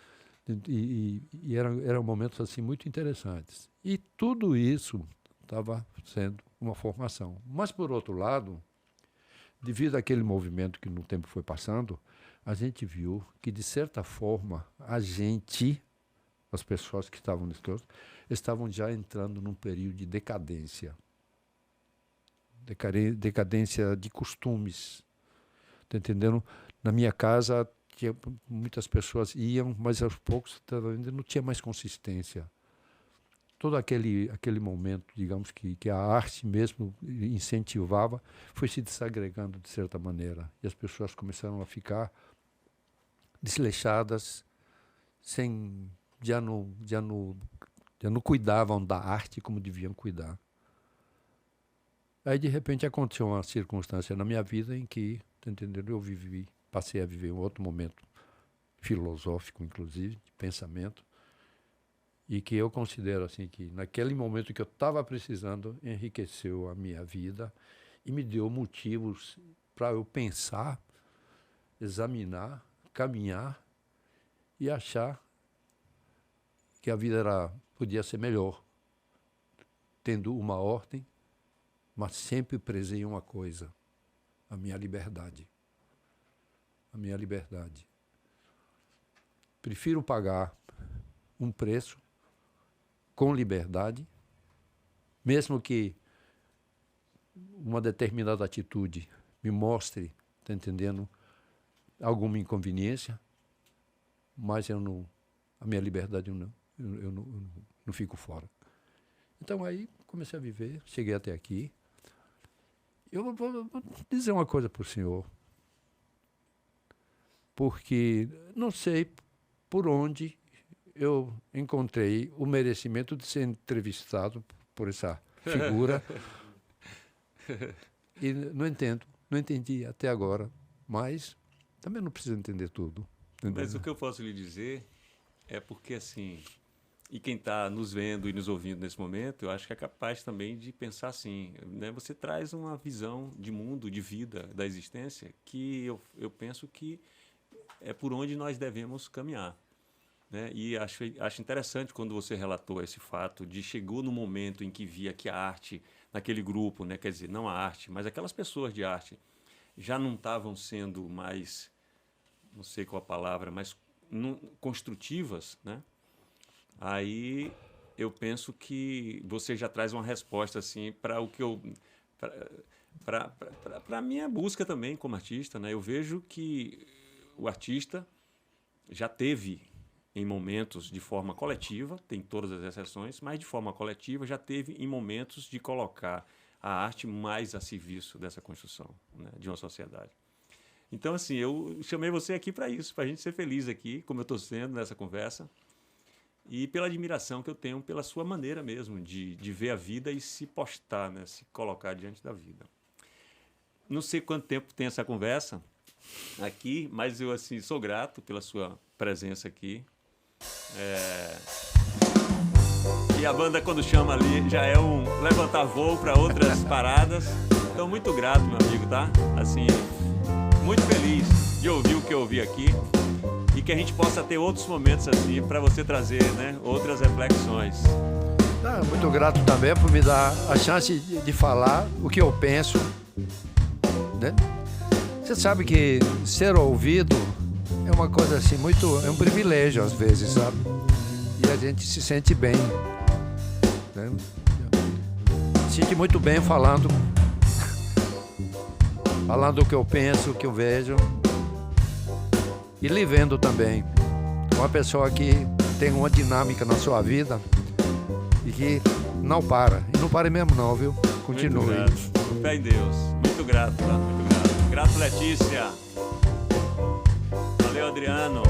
E eram momentos assim muito interessantes. E tudo isso estava sendo uma formação. Mas, por outro lado, devido àquele movimento que no tempo foi passando, a gente viu que, de certa forma, as pessoas que estavam nesse curso, estavam já entrando num período de decadência. Decadência de costumes. Tá entendendo? Na minha casa, muitas pessoas iam, mas aos poucos ainda não tinha mais consistência. Todo aquele momento, digamos, que a arte mesmo incentivava, foi se desagregando de certa maneira. E as pessoas começaram a ficar desleixadas, já não cuidavam da arte como deviam cuidar. Aí, de repente, aconteceu uma circunstância na minha vida em que, tá entendendo, passei a viver um outro momento filosófico, inclusive, de pensamento, e que eu considero assim que naquele momento que eu estava precisando, enriqueceu a minha vida e me deu motivos para eu pensar, examinar, caminhar e achar que a vida podia ser melhor, tendo uma ordem, mas sempre presa em uma coisa, a minha liberdade. A minha liberdade. Prefiro pagar um preço com liberdade, mesmo que uma determinada atitude me mostre, tá entendendo, alguma inconveniência, mas a minha liberdade eu não fico fora. Então aí comecei a viver, cheguei até aqui. Eu vou dizer uma coisa para o senhor, porque não sei por onde eu encontrei o merecimento de ser entrevistado por essa figura e não entendi até agora, mas também não preciso entender tudo. Entendeu? Mas o que eu posso lhe dizer é porque, assim, e quem está nos vendo e nos ouvindo nesse momento, eu acho que é capaz também de pensar assim, né? Você traz uma visão de mundo, de vida, da existência, que eu penso que é por onde nós devemos caminhar. Né? E acho interessante quando você relatou esse fato de chegou no momento em que via que a arte, naquele grupo, né? Quer dizer, não a arte, mas aquelas pessoas de arte, já não estavam sendo mais, não sei qual a palavra, mas construtivas, né? Aí eu penso que você já traz uma resposta assim para o que eu para a minha busca também como artista, né? Eu vejo que o artista já teve em momentos de forma coletiva, tem todas as exceções, mas de forma coletiva já teve em momentos de colocar a arte mais a serviço dessa construção, né, de uma sociedade. Então, assim, eu chamei você aqui para isso, para a gente ser feliz aqui, como eu estou sendo nessa conversa, e pela admiração que eu tenho pela sua maneira mesmo de ver a vida e se postar, né, se colocar diante da vida. Não sei quanto tempo tem essa conversa aqui, mas eu assim, sou grato pela sua presença aqui. E a banda, quando chama ali, já é um levantar voo para outras paradas. Então, muito grato, meu amigo, tá? Assim, muito feliz de ouvir o que eu ouvi aqui e que a gente possa ter outros momentos assim para você trazer, né, outras reflexões. Muito grato também por me dar a chance de falar o que eu penso, né? Você sabe que ser ouvido é uma coisa assim é um privilégio às vezes, sabe? E a gente se sente bem, né? Se sente muito bem falando o que eu penso, o que eu vejo e lhe vendo também. Uma pessoa que tem uma dinâmica na sua vida e que não para. E não pare mesmo não, viu? Continue. Muito grato. Com fé em Deus. Muito grato, tá? Muito grato. Grato, Letícia. Valeu, Adriano.